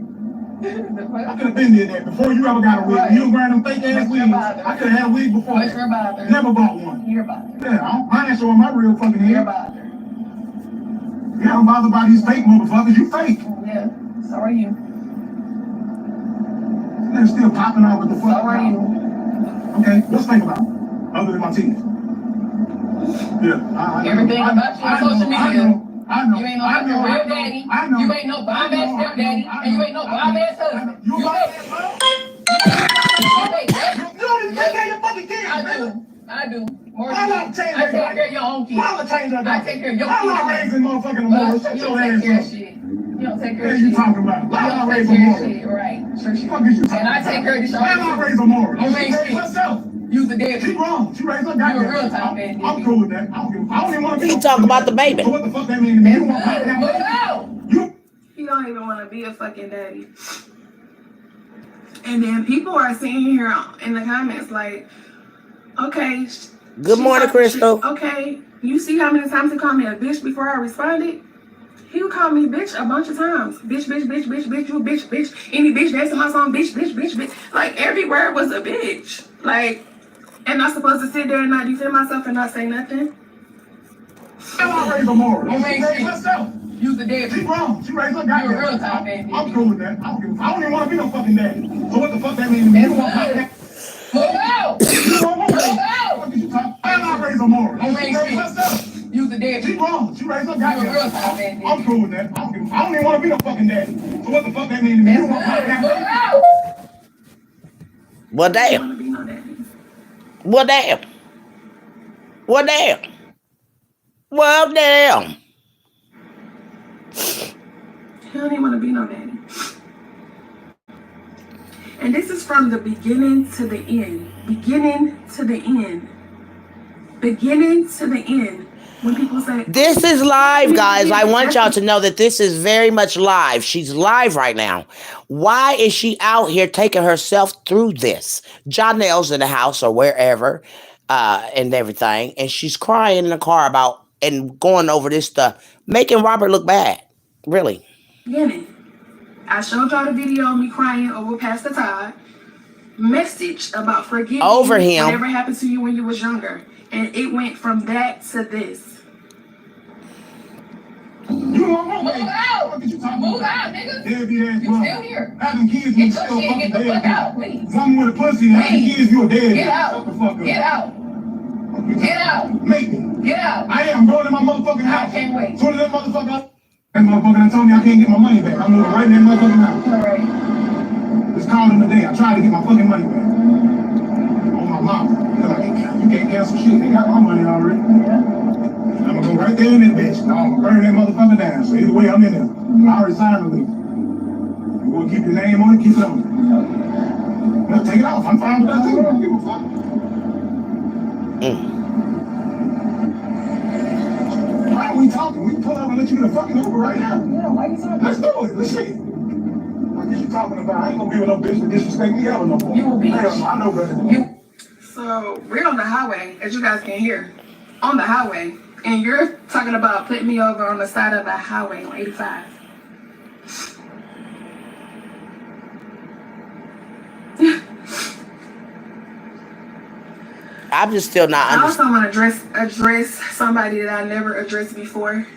I could have been there before you ever got a wig. You was wearing them fake ass wigs. I could have had a wig before. What's your bother? Never bought one. You're bothered. Yeah, I ain't showing my real fucking head. You're bothered. Yeah, I'm bothered by these fake motherfuckers. You fake. Yeah, so are you. They're still popping out with the fuck. So are you. Okay, let's think about it. Other than my teeth. Yeah, Everything about you on social media. I know. You ain't no fucking real daddy. I know. You ain't no bomb-ass stepdaddy. And you ain't no bomb-ass husband. You bomb-ass husband? You don't even take care of your fucking kids, I do. More I than don't you. change I take that. care of your own kids. Why would I change that? I take care of your Why would I kids. raise motherfucking Amora? Shut You your don't ass take care of up. shit. You don't take care What of are you shit. talking about? Why You would I don't raise take care of Amora? shit. Right. Sure shit. Fuck is you talking And I about? take care of this. Why would I raise Amora? You She ain't raised shit. herself. You the daddy. She wrong. She raised her goddamn. You're a real time baby. I'm cool with that. I don't even want to be. He talking about the baby. So what the fuck that mean to me? You want to Good. Move out. You. You don't even want to be a fucking daddy. And then people are sitting here in the comments like, okay. Good morning, Crystal. Okay, you see how many times he called me a bitch before I responded? He would call me bitch a bunch of times. Bitch, bitch, bitch, bitch, bitch, you a bitch, bitch. Any bitch that's in my song, bitch, bitch, bitch, bitch. Like, every word was a bitch. Like, am I supposed to sit there and not defend myself and not say nothing? I raised Amora. You She ain't raised shit. herself. You the daddy. She wrong. She raised her goddamn. You're a real time baby. I'm cool with that. I don't even want to be no fucking daddy. So what the fuck that mean to me? You want to Move out. You want Move out. What did you talk? I raised Amora. You She ain't raised shit. herself. You the She daddy. wrong. She raised her You're a real goddamn. time baby. I'm cool with that. I don't even want to be no fucking daddy. So what the fuck that mean to me? You want to Move out. Well, I don't damn. want to be no daddy. Well, damn. Well, damn. Well, damn. He don't even want to be no daddy. And this is from the beginning to the end. Beginning to the end. Beginning to the end. When people say... This is live, guys. I want y'all to know that this is very much live. She's live right now. Why is she out here taking herself through this? Janelle's in the house or wherever and everything. And she's crying in the car about and going over this stuff, making Robert look bad. Really. Beginning. I showed y'all the video of me crying over Pastor Todd. Message about forgiving Over him. whatever happened to you when you was younger. And it went from that to this. You want more? Move out. What did you talk Move about? out, nigga. Deadbeat ass You mother. still here. Having kids, Get you your still shit. fucking Get the fuck deadbeat. out, please. Woman with a pussy, having Please. kids, you a deadbeat. Get out. Shut the fuck up. Get out. Get out. Make me. Get out. I am going to my motherfucking house. I can't wait. Soon as that motherfucker, that motherfucker done told me I can't get my money back. I'm moving right in that motherfucking house. All right. It's calling the day. I tried to get my fucking money back. On my mama. You can't cancel shit. They got my money already. I'm gonna go right there in that bitch. I'm gonna burn that motherfucker down. So either way, I'm in there. I already signed the lease. You wanna keep your name on it, keep it on it. Now take it off. I'm fine with that too. I don't give a fuck. Why are we talking? We can pull up and let you get a fucking Uber right now. Yeah, why you talking? Let's do it. Let's see. What are you talking about? I ain't gonna be with no bitch to disrespect me ever no more. You a bitch. Hell no, I know better than you. So we're on the highway, as you guys can hear. On the highway. And you're talking about putting me over on the side of the highway on 85. I'm just still not I understanding. also want to address somebody that I never addressed before.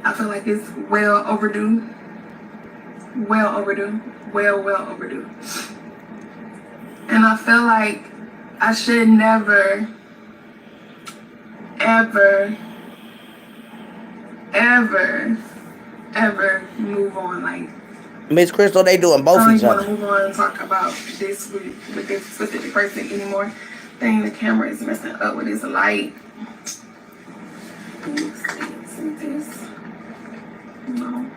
I feel like it's well overdue. Well overdue. Well overdue. And I feel like I should never, ever move on. Like, Miss Crystal, they doing both I don't each even want other. to move on and talk about this with this specific person anymore. Dang, the camera is messing up with this light. Let's see this. No.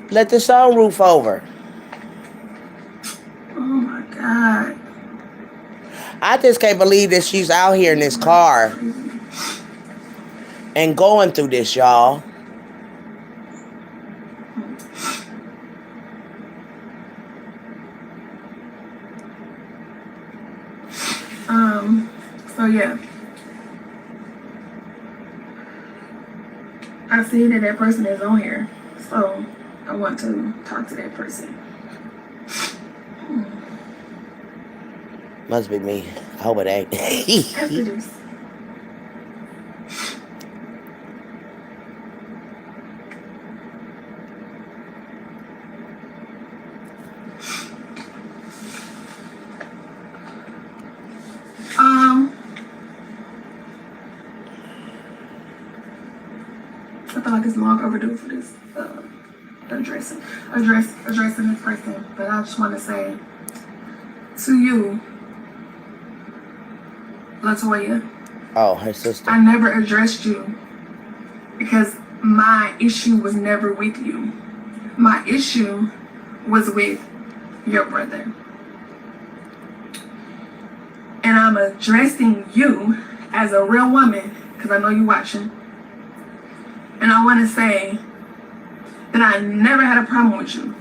Let the sunroof over. Oh my God. I just can't believe that she's out here in this car and going through this, y'all. So yeah. I see that person is on here. So I want to talk to that person. Must be me. I hope it ain't. After this. I feel like it's long overdue for this addressing this person. But I just want to say to you, LaToya. Oh, her sister. I never addressed you because my issue was never with you. My issue was with your brother. And I'm addressing you as a real woman because I know you're watching. And I want to say that I never had a problem with you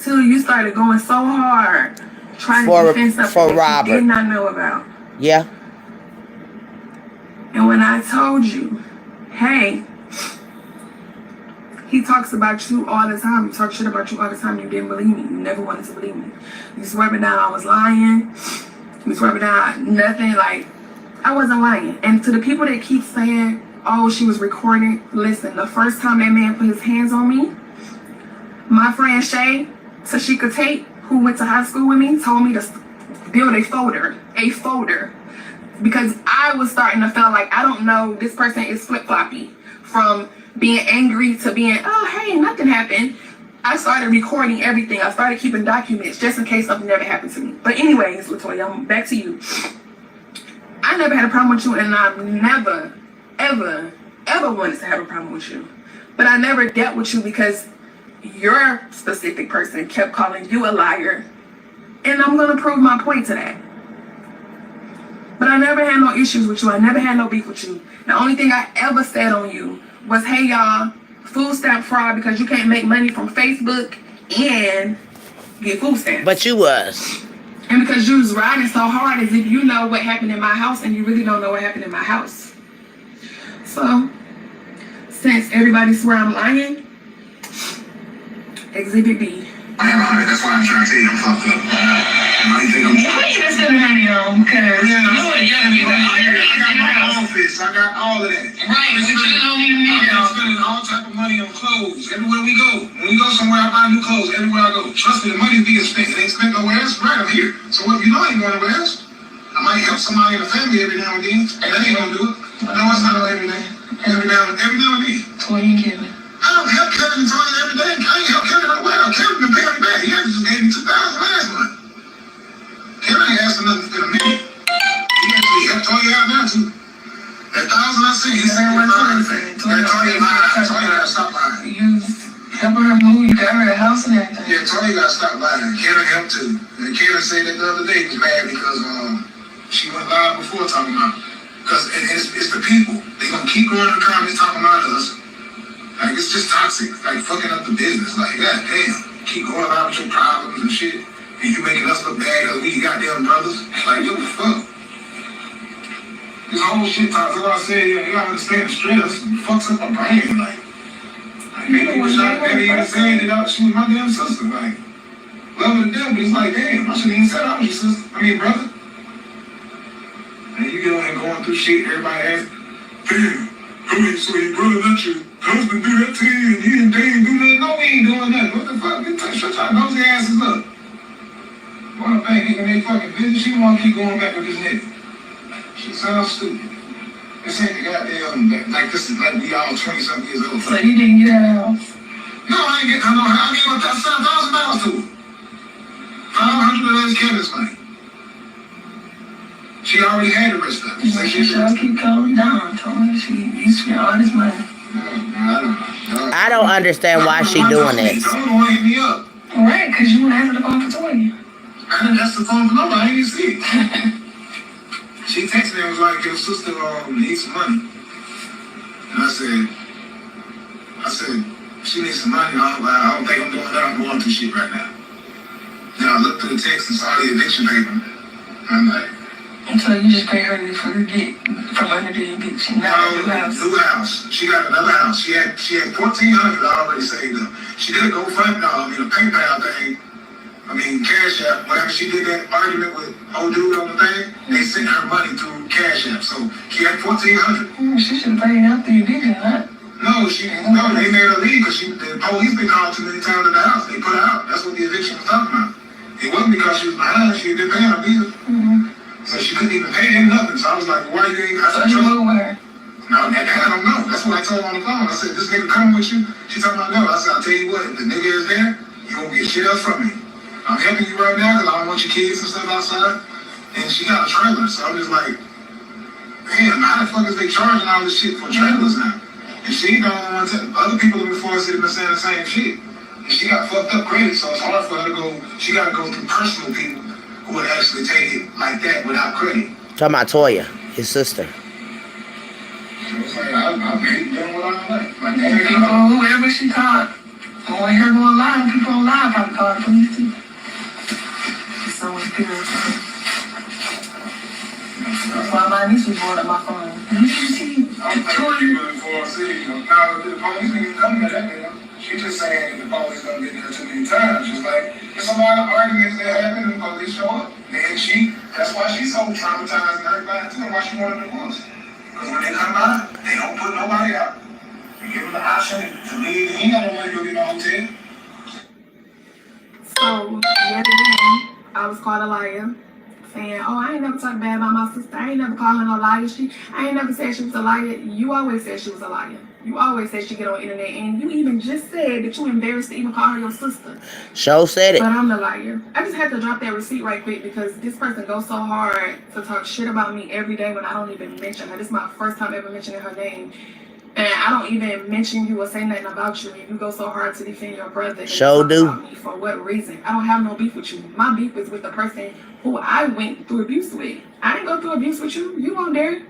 till you started going so hard trying to defend something that you did not know about. Yeah. And when I told you, hey, he talks about you all the time. He talks shit about you all the time. You didn't believe me. You never wanted to believe me. You swear me down I was lying. You swear me down nothing. Like, I wasn't lying. And to the people that keep saying, oh, she was recording. Listen, the first time that man put his hands on me, my friend Shay, Tashika Tate, who went to high school with me, told me to build a folder. Because I was starting to feel like, I don't know, this person is flip-floppy. From being angry to being, oh, hey, nothing happened. I started recording everything. I started keeping documents just in case something never happened to me. But anyways, LaToya, I'm back to you. I never had a problem with you, and I've never, ever wanted to have a problem with you. But I never dealt with you because your specific person kept calling you a liar. And I'm going to prove my point to that. But I never had no issues with you. I never had no beef with you. The only thing I ever said on you was, hey, y'all, food stamp fraud because you can't make money from Facebook and get food stamps. But you was. And because you was riding so hard as if you know what happened in my house and you really don't know what happened in my house. So, since everybody swear I'm lying, Exhibit B. That's why I'm trying to tell you I'm fucked up. Why you think I'm Why you just spending money on? Because I got my office. I got all of that. Right, but you don't even need that. I'm spending all type of money on clothes everywhere we go. When we go somewhere, I buy new clothes everywhere I go. Trust me, the money's being spent. It ain't spent nowhere else. Right, I'm here. So what you know I ain't going nowhere else. I might help somebody in the family every now and then, and that ain't gonna do it. No, it's not every day. Every now and then. Toy and Kevin. I don't help Kevin and Tony every day. I ain't help Kevin in a while. Kevin been paying me back. He actually just gave me $2,000 last month. Kevin ain't asking nothing in a minute. He actually helped Tony out now too. That $1,000 I sent, he sent me $500. Tony gotta stop lying. You helping her move, you got her a house and everything. Yeah, Tony gotta stop lying. Kevin helped too. And Kevin said that the other day he was mad because she went live before talking about, because it's the people. They gonna keep going in the comments talking about us. Like, it's just toxic. Like, fucking up the business. Like, god damn. Keep going out with your problems and shit. And you making us look bad because we goddamn brothers. Like, what the fuck? This whole shit toxic. Like I said, you gotta understand the stress. It fucks up my brain. Like maybe even saying that she was my damn sister. Like, love her to death, but it's like, damn, I shouldn't even said I was your sister. I mean, brother. And you get on here going through shit, everybody asks, damn, I mean, so your brother let your husband do that to you and he and Dane do that? No, we ain't doing that. What the fuck? Shut your nosy asses up. One thing, nigga, they fucking busy. She wanna keep going back with this nigga. She sounds stupid. This ain't the goddamn, like, this is like we all 20-something years old. So you didn't get a house? No, I ain't get, I gave her $7,000 to her. $500 of Kevin's money. She already had the rest of it. So she should keep going down. Told her she spent all this money. I don't understand why she doing this. Don't hit me up. Right, because you answered the phone for 20. That's the phone number. I didn't see it. She texted me and was like, your sister needs some money. And I said, she needs some money. I don't think I'm doing that. I'm going through shit right now. Then I looked through the text and saw the eviction paper. And I'm like, and so you just pay her for her get from under the eviction. New house. She got another house. She had $1,400 already saved up. She did a GoFundMe, a PayPal thing. Cash App. Whenever she did that argument with old dude on the thing, they sent her money through Cash App. So she had $1,400. She should have paid out the eviction, huh? No, they made her leave because the police been called too many times at the house. They put her out. That's what the eviction was talking about. It wasn't because she was behind. She didn't pay her either. So she couldn't even pay him nothing. So I was like, why you ain't? I said, you moved with her? No, I don't know. That's what I told her on the phone. I said, this nigga coming with you? She told me no. I said, I'll tell you what, if the nigga is there, you won't get shit else from me. I'm helping you right now because I don't want your kids and stuff outside. And she got a trailer. So I'm just like, damn, how the fuck is they charging all this shit for trailers now? And she don't want to. Other people in the forest have been saying the same shit. And she got fucked up credit, so it's hard for her to go. She got to go through personal people who would actually take it like that without credit. Talking about Toya, his sister. So it's like, I'm doing what I like. Whoever she called, when her going live, people on live probably call the police too. Someone's pure. That's why my niece was blowing up my phone. You see, I'm telling you before I see you. Now, the police didn't come to that, She just saying the police don't get there too many times. She's like, there's a lot of arguments that happen and the police show up. And that's why she's so traumatized and everybody too, and why she wanted to divorce. Because when they come out, they don't put nobody out. They give them the option to leave. He got no money to go get no hotel. So, the other day, I was called a liar. Saying, oh, I ain't never talked bad about my sister. I ain't never called her no liar. I ain't never said she was a liar. You always said she was a liar. You always said she get on the internet, and you even just said that you embarrassed to even call her your sister. Show said it. But I'm the liar. I just had to drop that receipt right quick because this person goes so hard to talk shit about me every day when I don't even mention her. This is my first time ever mentioning her name. And I don't even mention you or say nothing about you, and you go so hard to defend your brother. Show do. About me for what reason? I don't have no beef with you. My beef is with the person who I went through abuse with. I didn't go through abuse with you. You weren't there.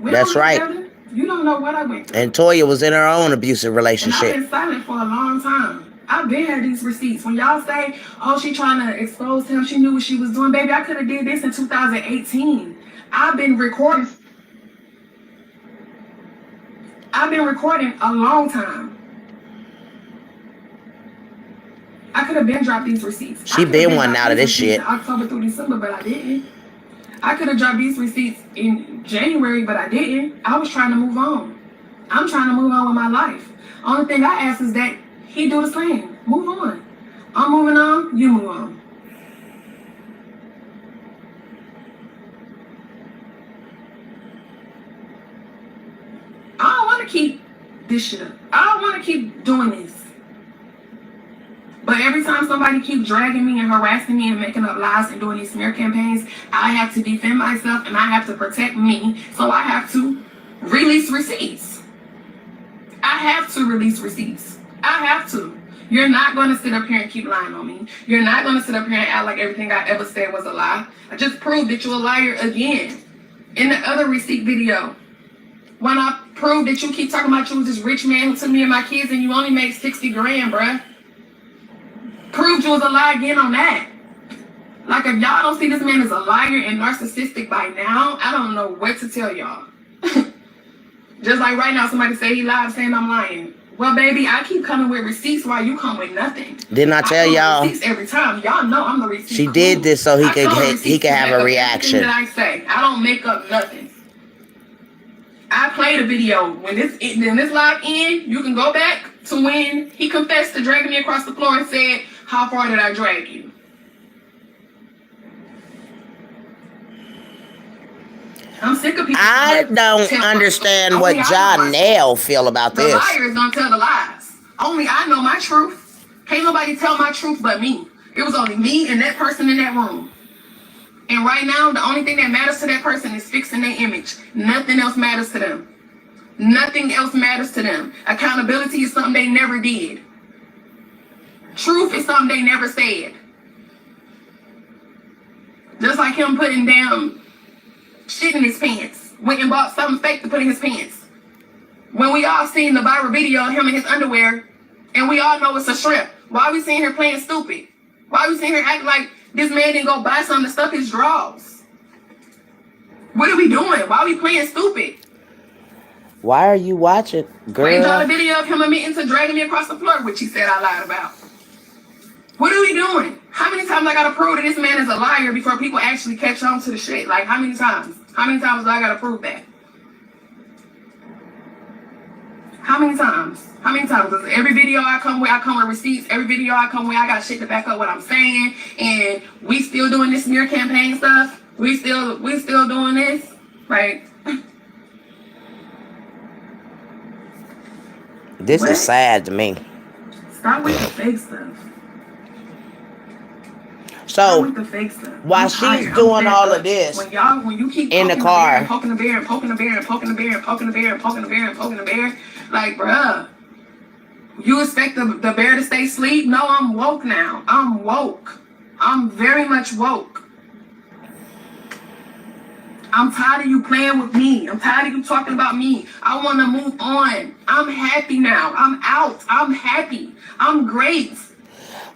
That's right. Together. You don't know what I went through. And Toya was in her own abusive relationship. And I've been silent for a long time. I've been had these receipts. When y'all say, oh, she trying to expose him, she knew what she was doing. Baby, I could have did this in 2018. I've been recording a long time. I could have been dropped these receipts. She been one out of this shit. October through December, but I didn't. I could have dropped these receipts in January, but I didn't. I was trying to move on. I'm trying to move on with my life. Only thing I ask is that he do the same. Move on. I'm moving on, you move on. I don't want to keep this shit up. I don't want to keep doing this. But every time somebody keeps dragging me and harassing me and making up lies and doing these smear campaigns, I have to defend myself and I have to protect me. So I have to release receipts. I have to release receipts. I have to. You're not going to sit up here and keep lying on me. You're not going to sit up here and act like everything I ever said was a lie. I just proved that you're a liar again. In the other receipt video, when I proved that you keep talking about you was this rich man who took me and my kids and you only made 60 grand, bruh. Proved you was a lie again on that. Like, if y'all don't see this man as a liar and narcissistic by now, I don't know what to tell y'all. Just like right now, somebody say he lied saying I'm lying. Well, baby, I keep coming with receipts while you come with nothing. Didn't I tell y'all? Receipts every time. Y'all know I'm the receipt. She did this so he could have a reaction. That I say, I don't make up nothing. I played a video. When this live in, you can go back to when he confessed to dragging me across the floor and said, how far did I drag you? I'm sick of people. I don't understand what Janelle feel about this. The liars don't tell the lies. Only I know my truth. Can't nobody tell my truth but me. It was only me and that person in that room. And right now, the only thing that matters to that person is fixing their image. Nothing else matters to them. Nothing else matters to them. Accountability is something they never did. Truth is something they never said. Just like him putting damn shit in his pants. Went and bought something fake to put in his pants. When we all seen the viral video of him in his underwear, and we all know it's a shrimp. Why are we seeing her playing stupid? Why are we seeing her acting like this man didn't go buy something to stuff his drawers? What are we doing? Why are we playing stupid? Why are you watching, girl? Playing y'all a video of him admitting to dragging me across the floor, which he said I lied about. What are we doing? How many times I gotta prove that this man is a liar before people actually catch on to the shit? Like, how many times? How many times do I gotta prove that? How many times? How many times? Because every video I come with receipts. Every video I come with, I got shit to back up what I'm saying. And we still doing this smear campaign stuff. We still doing this, right? This What? is sad to me. Stop with the fake stuff. So With the fake stuff. while she's doing all of this when you keep in the car, poking the bear and poking the bear and poking the bear and poking the bear and poking the bear and poking the bear, like, bruh, you expect the bear to stay asleep? No, I'm woke now. I'm woke. I'm very much woke. I'm tired of you playing with me. I'm tired of you talking about me. I want to move on. I'm happy now. I'm out. I'm happy. I'm great.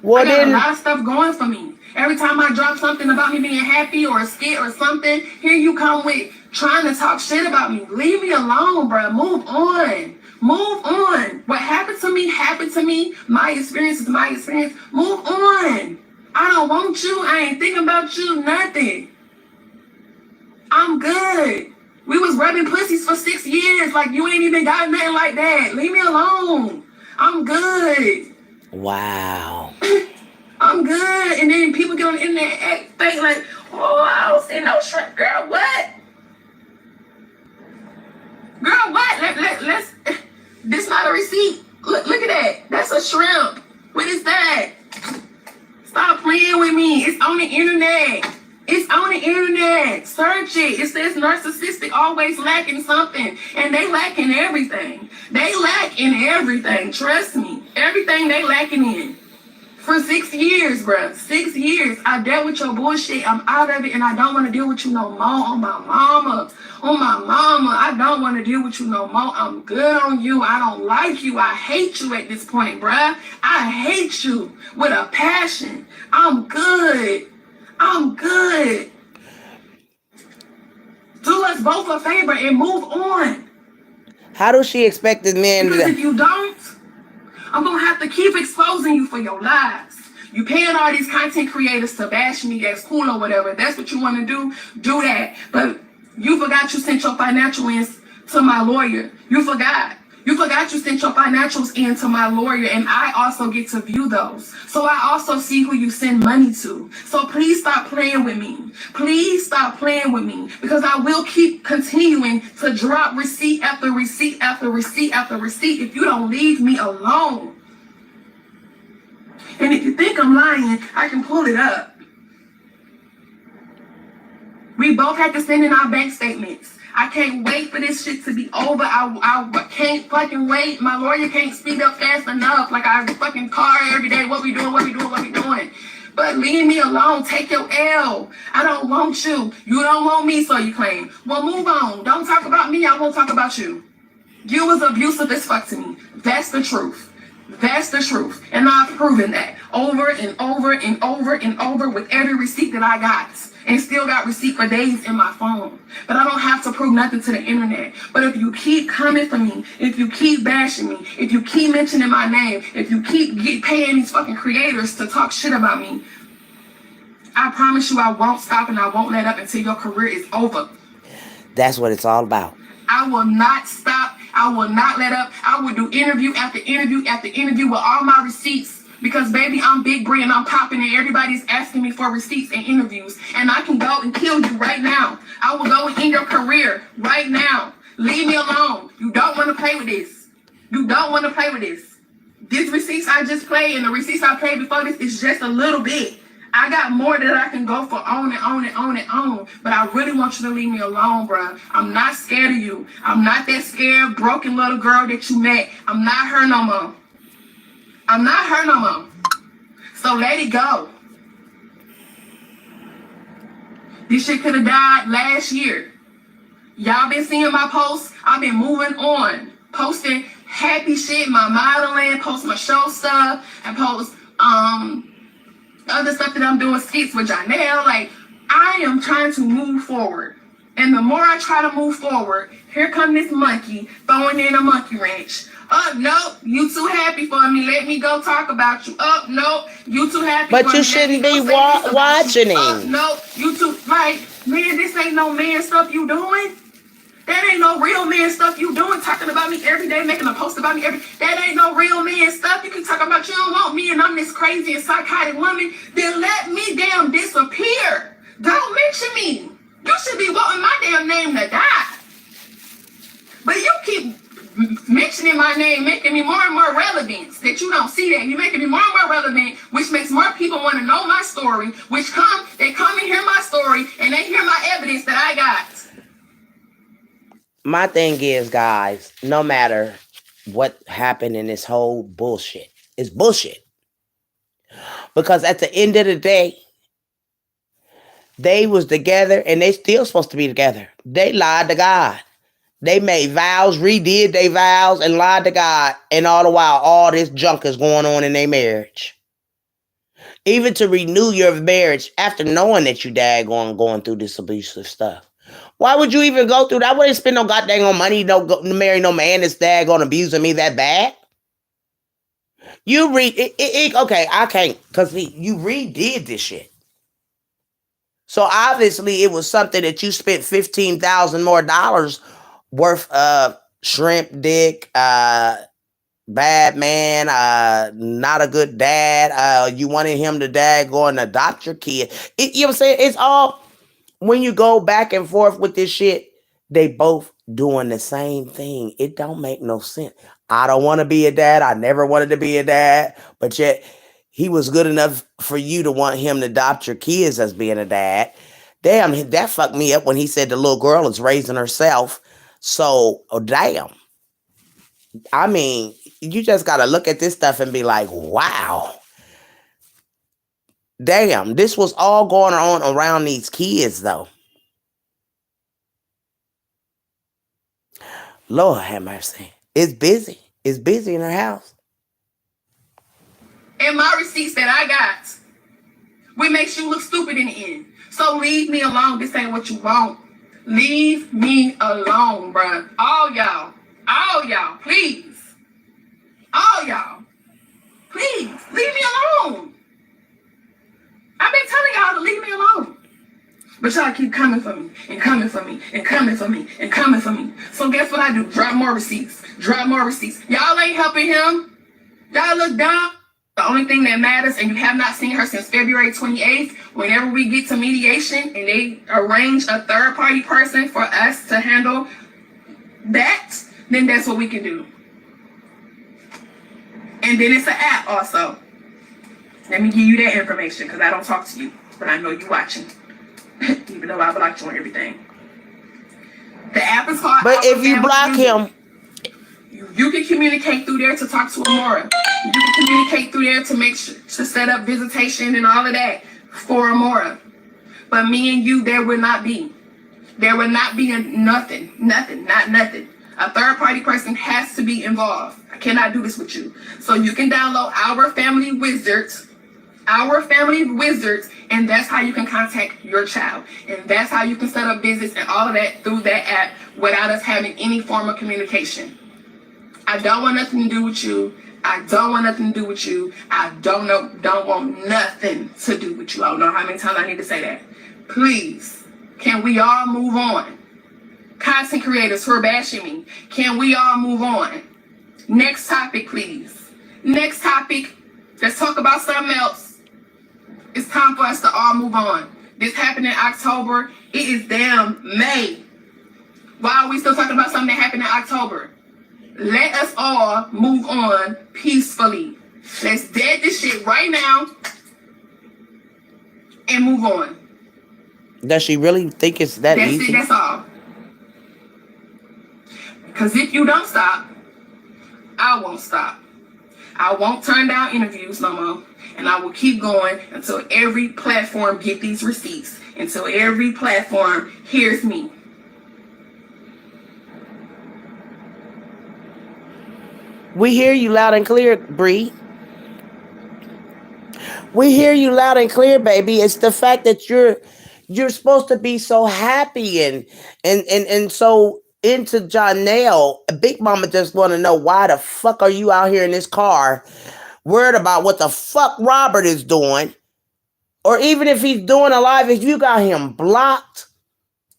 I got a lot of stuff going for me. Every time I drop something about me being happy or a skit or something, here you come with trying to talk shit about me. Leave me alone, bro. Move on. Move on. What happened to me happened to me. My experience is my experience. Move on. I don't want you. I ain't thinking about you. Nothing. I'm good. We was rubbing pussies for 6 years. Like, you ain't even got nothing like that. Leave me alone. I'm good. wow. I'm good. And then people get on the internet and act fake like, oh, I don't see no shrimp. Girl, what? Girl, what? Let's this not a receipt. Look at that. That's a shrimp. What is that? Stop playing with me. It's on the internet. It's on the internet. Search it. It says narcissistic, always lacking something. And they lacking everything. They lack in everything. Trust me. Everything they lacking in. For 6 years, bruh. 6 years. I dealt with your bullshit. I'm out of it and I don't want to deal with you no more. On my mama. On my mama. I don't want to deal with you no more. I'm good on you. I don't like you. I hate you at this point, bruh. I hate you with a passion. I'm good. I'm good. Do us both a favor and move on. How does she expect the men Because to... if you don't, I'm going to have to keep exposing you for your lies. You paying all these content creators to bash me as cool or whatever. If that's what you want to do that. But you forgot you sent your financials to my lawyer. You forgot. You forgot you sent your financials in to my lawyer, and I also get to view those. So I also see who you send money to. So please stop playing with me. Please stop playing with me, because I will keep continuing to drop receipt after receipt after receipt after receipt if you don't leave me alone. And if you think I'm lying, I can pull it up. We both had to send in our bank statements. I can't wait for this shit to be over. I can't fucking wait. My lawyer can't speak up fast enough. Like, I fucking call her every day. What we doing? But leave me alone. Take your L. I don't want you. You don't want me, so you claim. Well, move on. Don't talk about me. I won't talk about you. You was abusive as fuck to me. That's the truth. That's the truth. And I've proven that over and over and over and over with every receipt that I got. And still got receipt for days in my phone. But I don't have to prove nothing to the internet. But if you keep coming for me, if you keep bashing me, if you keep mentioning my name, if you keep paying these fucking creators to talk shit about me, I promise you I won't stop and I won't let up until your career is over. That's what it's all about. I will not stop. I will not let up. I will do interview after interview after interview with all my receipts. Because, baby, I'm big Bri and I'm popping and everybody's asking me for receipts and interviews. And I can go and kill you right now. I will go and end your career right now. Leave me alone. You don't want to play with this. You don't want to play with this. These receipts I just played and the receipts I played before this is just a little bit. I got more that I can go for on and on and on and on. But I really want you to leave me alone, bro. I'm not scared of you. I'm not that scared, broken little girl that you met. I'm not her no more. I'm not her no more. So let it go. This shit could have died last year. Y'all been seeing my posts. I've been moving on. Posting happy shit, my modeling, post my show stuff, and post other stuff that I'm doing, skits with Janelle. Like, I am trying to move forward. And the more I try to move forward, here come this monkey throwing in a monkey wrench. Oh, no, you too happy for me. Let me go talk about you. Oh, no, you too happy But for you me. shouldn't be watching him. Oh, no, you too, like, man, this ain't no man stuff you doing. That ain't no real man stuff you doing, talking about me every day, making a post about me that ain't no real man stuff. You can talk about you don't want me and I'm this crazy and psychotic woman. Then let me damn disappear. Don't mention me. You should be wanting my damn name to die. But you keep mentioning my name, making me more and more relevant. That you don't see that. You're making me more and more relevant, which makes more people want to know my story, they come and hear my story and they hear my evidence that I got. My thing is, guys, no matter what happened in this whole bullshit, it's bullshit. Because at the end of the day, they was together and they still supposed to be together. They lied to God. They made vows, redid their vows, and lied to God. And all the while, all this junk is going on in their marriage. Even to renew your marriage after knowing that you going through this abusive stuff. Why would you even go through that? I wouldn't spend no goddamn money to marry no man that's daggone abusing me that bad. You okay, I can't, because you redid this shit. So obviously it was something that you spent $15,000 more worth of shrimp dick, bad man, not a good dad. You wanted him to go and adopt your kid. You know what I'm saying? It's all, when you go back and forth with this shit, they both doing the same thing. It don't make no sense. I don't want to be a dad. I never wanted to be a dad, but yet he was good enough for you to want him to adopt your kids as being a dad. Damn, that fucked me up when he said the little girl is raising herself. So, damn. I mean, you just got to look at this stuff and be like, wow. Damn, this was all going on around these kids, though. Lord have mercy. It's busy. It's busy in her house. And my receipts that I got, we makes you look stupid in the end. So leave me alone. This ain't what you want. Leave me alone, bruh. All y'all, please. All y'all, please, leave me alone. I've been telling y'all to leave me alone. But y'all keep coming for me, and coming for me, and coming for me, and coming for me. So guess what I do? Drop more receipts. Y'all ain't helping him. Y'all look dumb. The only thing that matters, and you have not seen her since February 28th, whenever we get to mediation and they arrange a third-party person for us to handle that, then that's what we can do. And then it's an app also. Let me give you that information, because I don't talk to you, but I know you watching. Even though I blocked you on everything. The app is called... But if you block him... You can communicate through there to talk to Amora. You can communicate through there to set up visitation and all of that for Amora. But me and you, there will not be. There will not be nothing. A third party person has to be involved. I cannot do this with you. So you can download our family wizards, and that's how you can contact your child. And that's how you can set up visits and all of that through that app without us having any form of communication. I don't want nothing to do with you. I don't want nothing to do with you. I don't want nothing to do with you. I don't know how many times I need to say that. Please, can we all move on? Content creators who are bashing me, can we all move on? Next topic, please. Next topic. Let's talk about something else. It's time for us to all move on. This happened in October. It is damn May. Why are we still talking about something that happened in October? Let us all move on peacefully. Let's dead this shit right now and move on. Does she really think it's that That's easy? it, that's all. Because if you don't stop, I won't stop. I won't turn down interviews no more. And I will keep going until every platform get these receipts. Until every platform hears me. We hear you loud and clear, Bree. We hear you loud and clear, baby. It's the fact that you're supposed to be so happy and so into Janelle. Big Mama just want to know why the fuck are you out here in this car worried about what the fuck Robert is doing, or even if he's doing a live, if you got him blocked.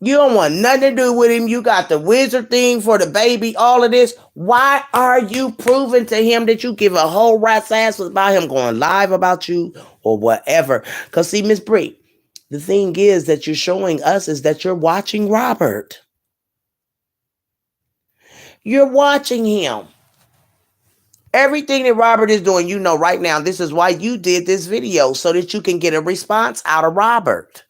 You don't want nothing to do with him. You got the wizard thing for the baby, all of this. Why are you proving to him that you give a whole rat's ass about him going live about you or whatever? Because see, Miss Bree, the thing is that you're showing us is that you're watching Robert. You're watching him. Everything that Robert is doing, you know right now, this is why you did this video, so that you can get a response out of Robert.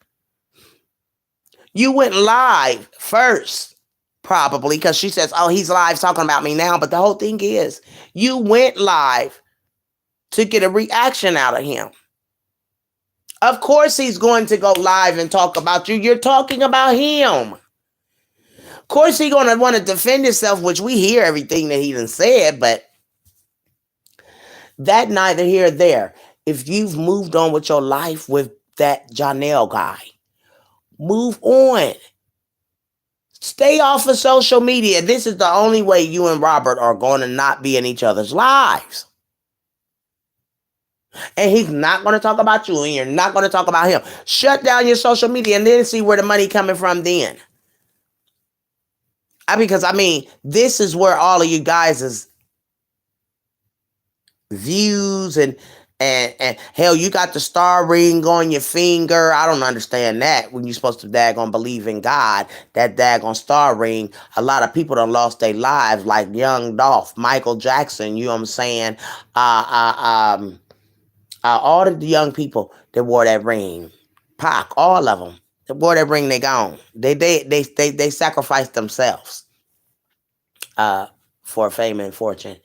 You went live first, probably, because she says, oh, he's live talking about me now. But the whole thing is, you went live to get a reaction out of him. Of course he's going to go live and talk about you. You're talking about him. Of course he's going to want to defend himself, which we hear everything that he done said, but that neither here or there. If you've moved on with your life with that Janelle guy, move on. Stay off of social media. This is the only way you and Robert are going to not be in each other's lives. And he's not going to talk about you, and you're not going to talk about him. Shut down your social media and then see where the money coming from then. Because, this is where all of you guys' views and hell, you got the star ring on your finger. I don't understand that. When you're supposed to daggone believe in God, that daggone star ring, a lot of people done lost their lives, like Young Dolph, Michael Jackson, you know what I'm saying? All the young people that wore that ring, Pac, all of them that wore that ring, they gone. They sacrificed themselves for fame and fortune.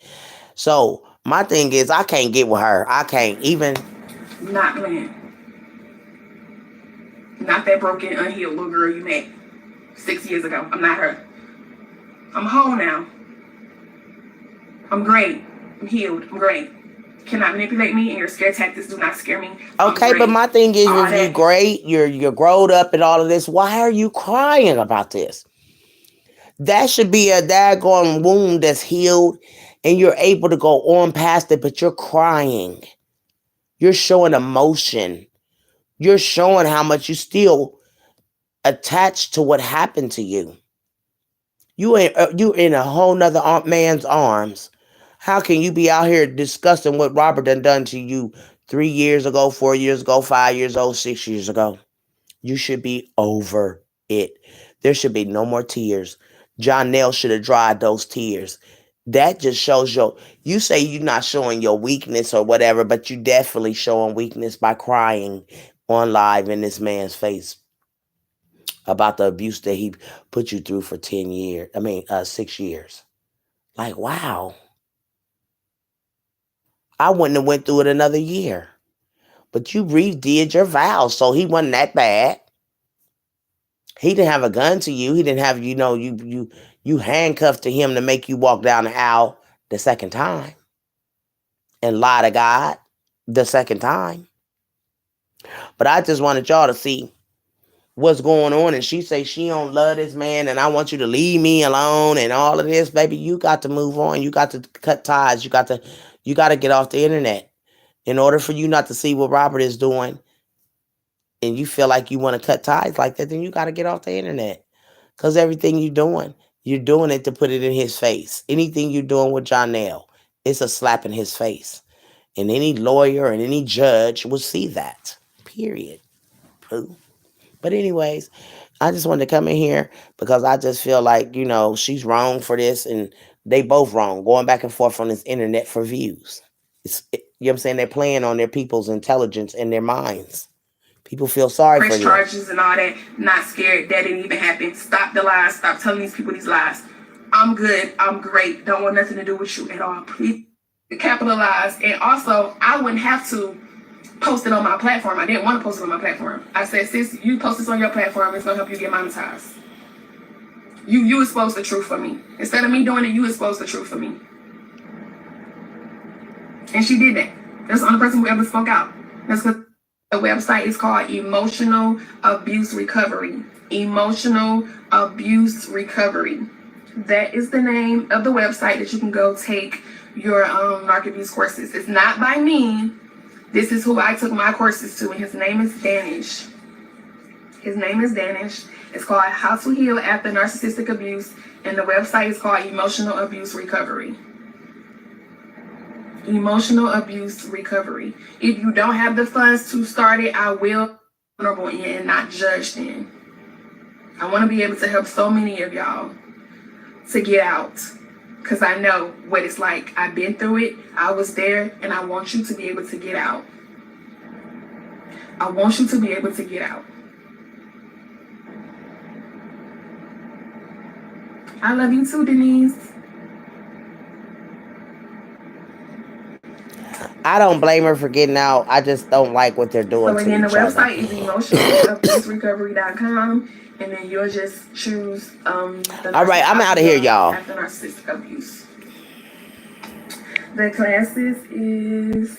So my thing is, I can't get with her. I can't even. Not playing. Not that broken, unhealed little girl you met 6 years ago. I'm not her. I'm whole now. I'm great. I'm healed. I'm great. You cannot manipulate me, and your scare tactics do not scare me. Okay, but my thing is, if you're great, you're grown up and all of this, why are you crying about this? That should be a daggone wound that's healed and you're able to go on past it, but you're crying. You're showing emotion. You're showing how much you still attached to what happened to you. You in a whole nother man's arms. How can you be out here discussing what Robert done to you 3 years ago, 4 years ago, 5 years ago, 6 years ago? You should be over it. There should be no more tears. Janelle should have dried those tears. That just shows you say you're not showing your weakness or whatever, but you definitely showing weakness by crying on live in this man's face about the abuse that he put you through for 6 years. Like, wow. I wouldn't have went through it another year. But you redid your vows, so he wasn't that bad. He didn't have a gun to you. He didn't have, you handcuffed to him to make you walk down the aisle the second time and lie to God the second time. But I just wanted y'all to see what's going on. And she say she don't love this man and I want you to leave me alone and all of this. Baby, you got to move on. You got to cut ties. You got to get off the internet. In order for you not to see what Robert is doing and you feel like you want to cut ties like that, then you got to get off the internet. Because everything you're doing it to put it in his face. Anything you're doing with Janelle, it's a slap in his face. And any lawyer and any judge will see that. Period. But anyways, I just wanted to come in here because I just feel like, she's wrong for this. And They both wrong, going back and forth on this internet for views. You know what I'm saying? They're playing on their people's intelligence and their minds. People feel sorry for press them. charges and all that. Not scared. That didn't even happen. Stop the lies. Stop telling these people these lies. I'm good. I'm great. Don't want nothing to do with you at all. Please capitalize. And also, I wouldn't have to post it on my platform. I didn't want to post it on my platform. I said, sis, you post this on your platform. It's gonna help you get monetized. You expose the truth for me. Instead of me doing it, you expose the truth for me. And she did that. That's the only person who ever spoke out. That's because the website is called Emotional Abuse Recovery. Emotional Abuse Recovery. That is the name of the website that you can go take your narc abuse courses. It's not by me. This is who I took my courses to, and his name is Danish. His name is Danish. It's called How to Heal After Narcissistic Abuse, and the website is called Emotional Abuse Recovery. Emotional Abuse Recovery. If you don't have the funds to start it, I will be vulnerable in and not judged in. I want to be able to help so many of y'all to get out, because I know what it's like. I've been through it. I was there, and I want you to be able to get out. I want you to be able to get out. I love you too, Denise. I don't blame her for getting out. I just don't like what they're doing So to again, the each other. website is emotionalabuserecovery.com, and then you'll just choose All right, I'm out of here, y'all. After narcissistic abuse. The classes is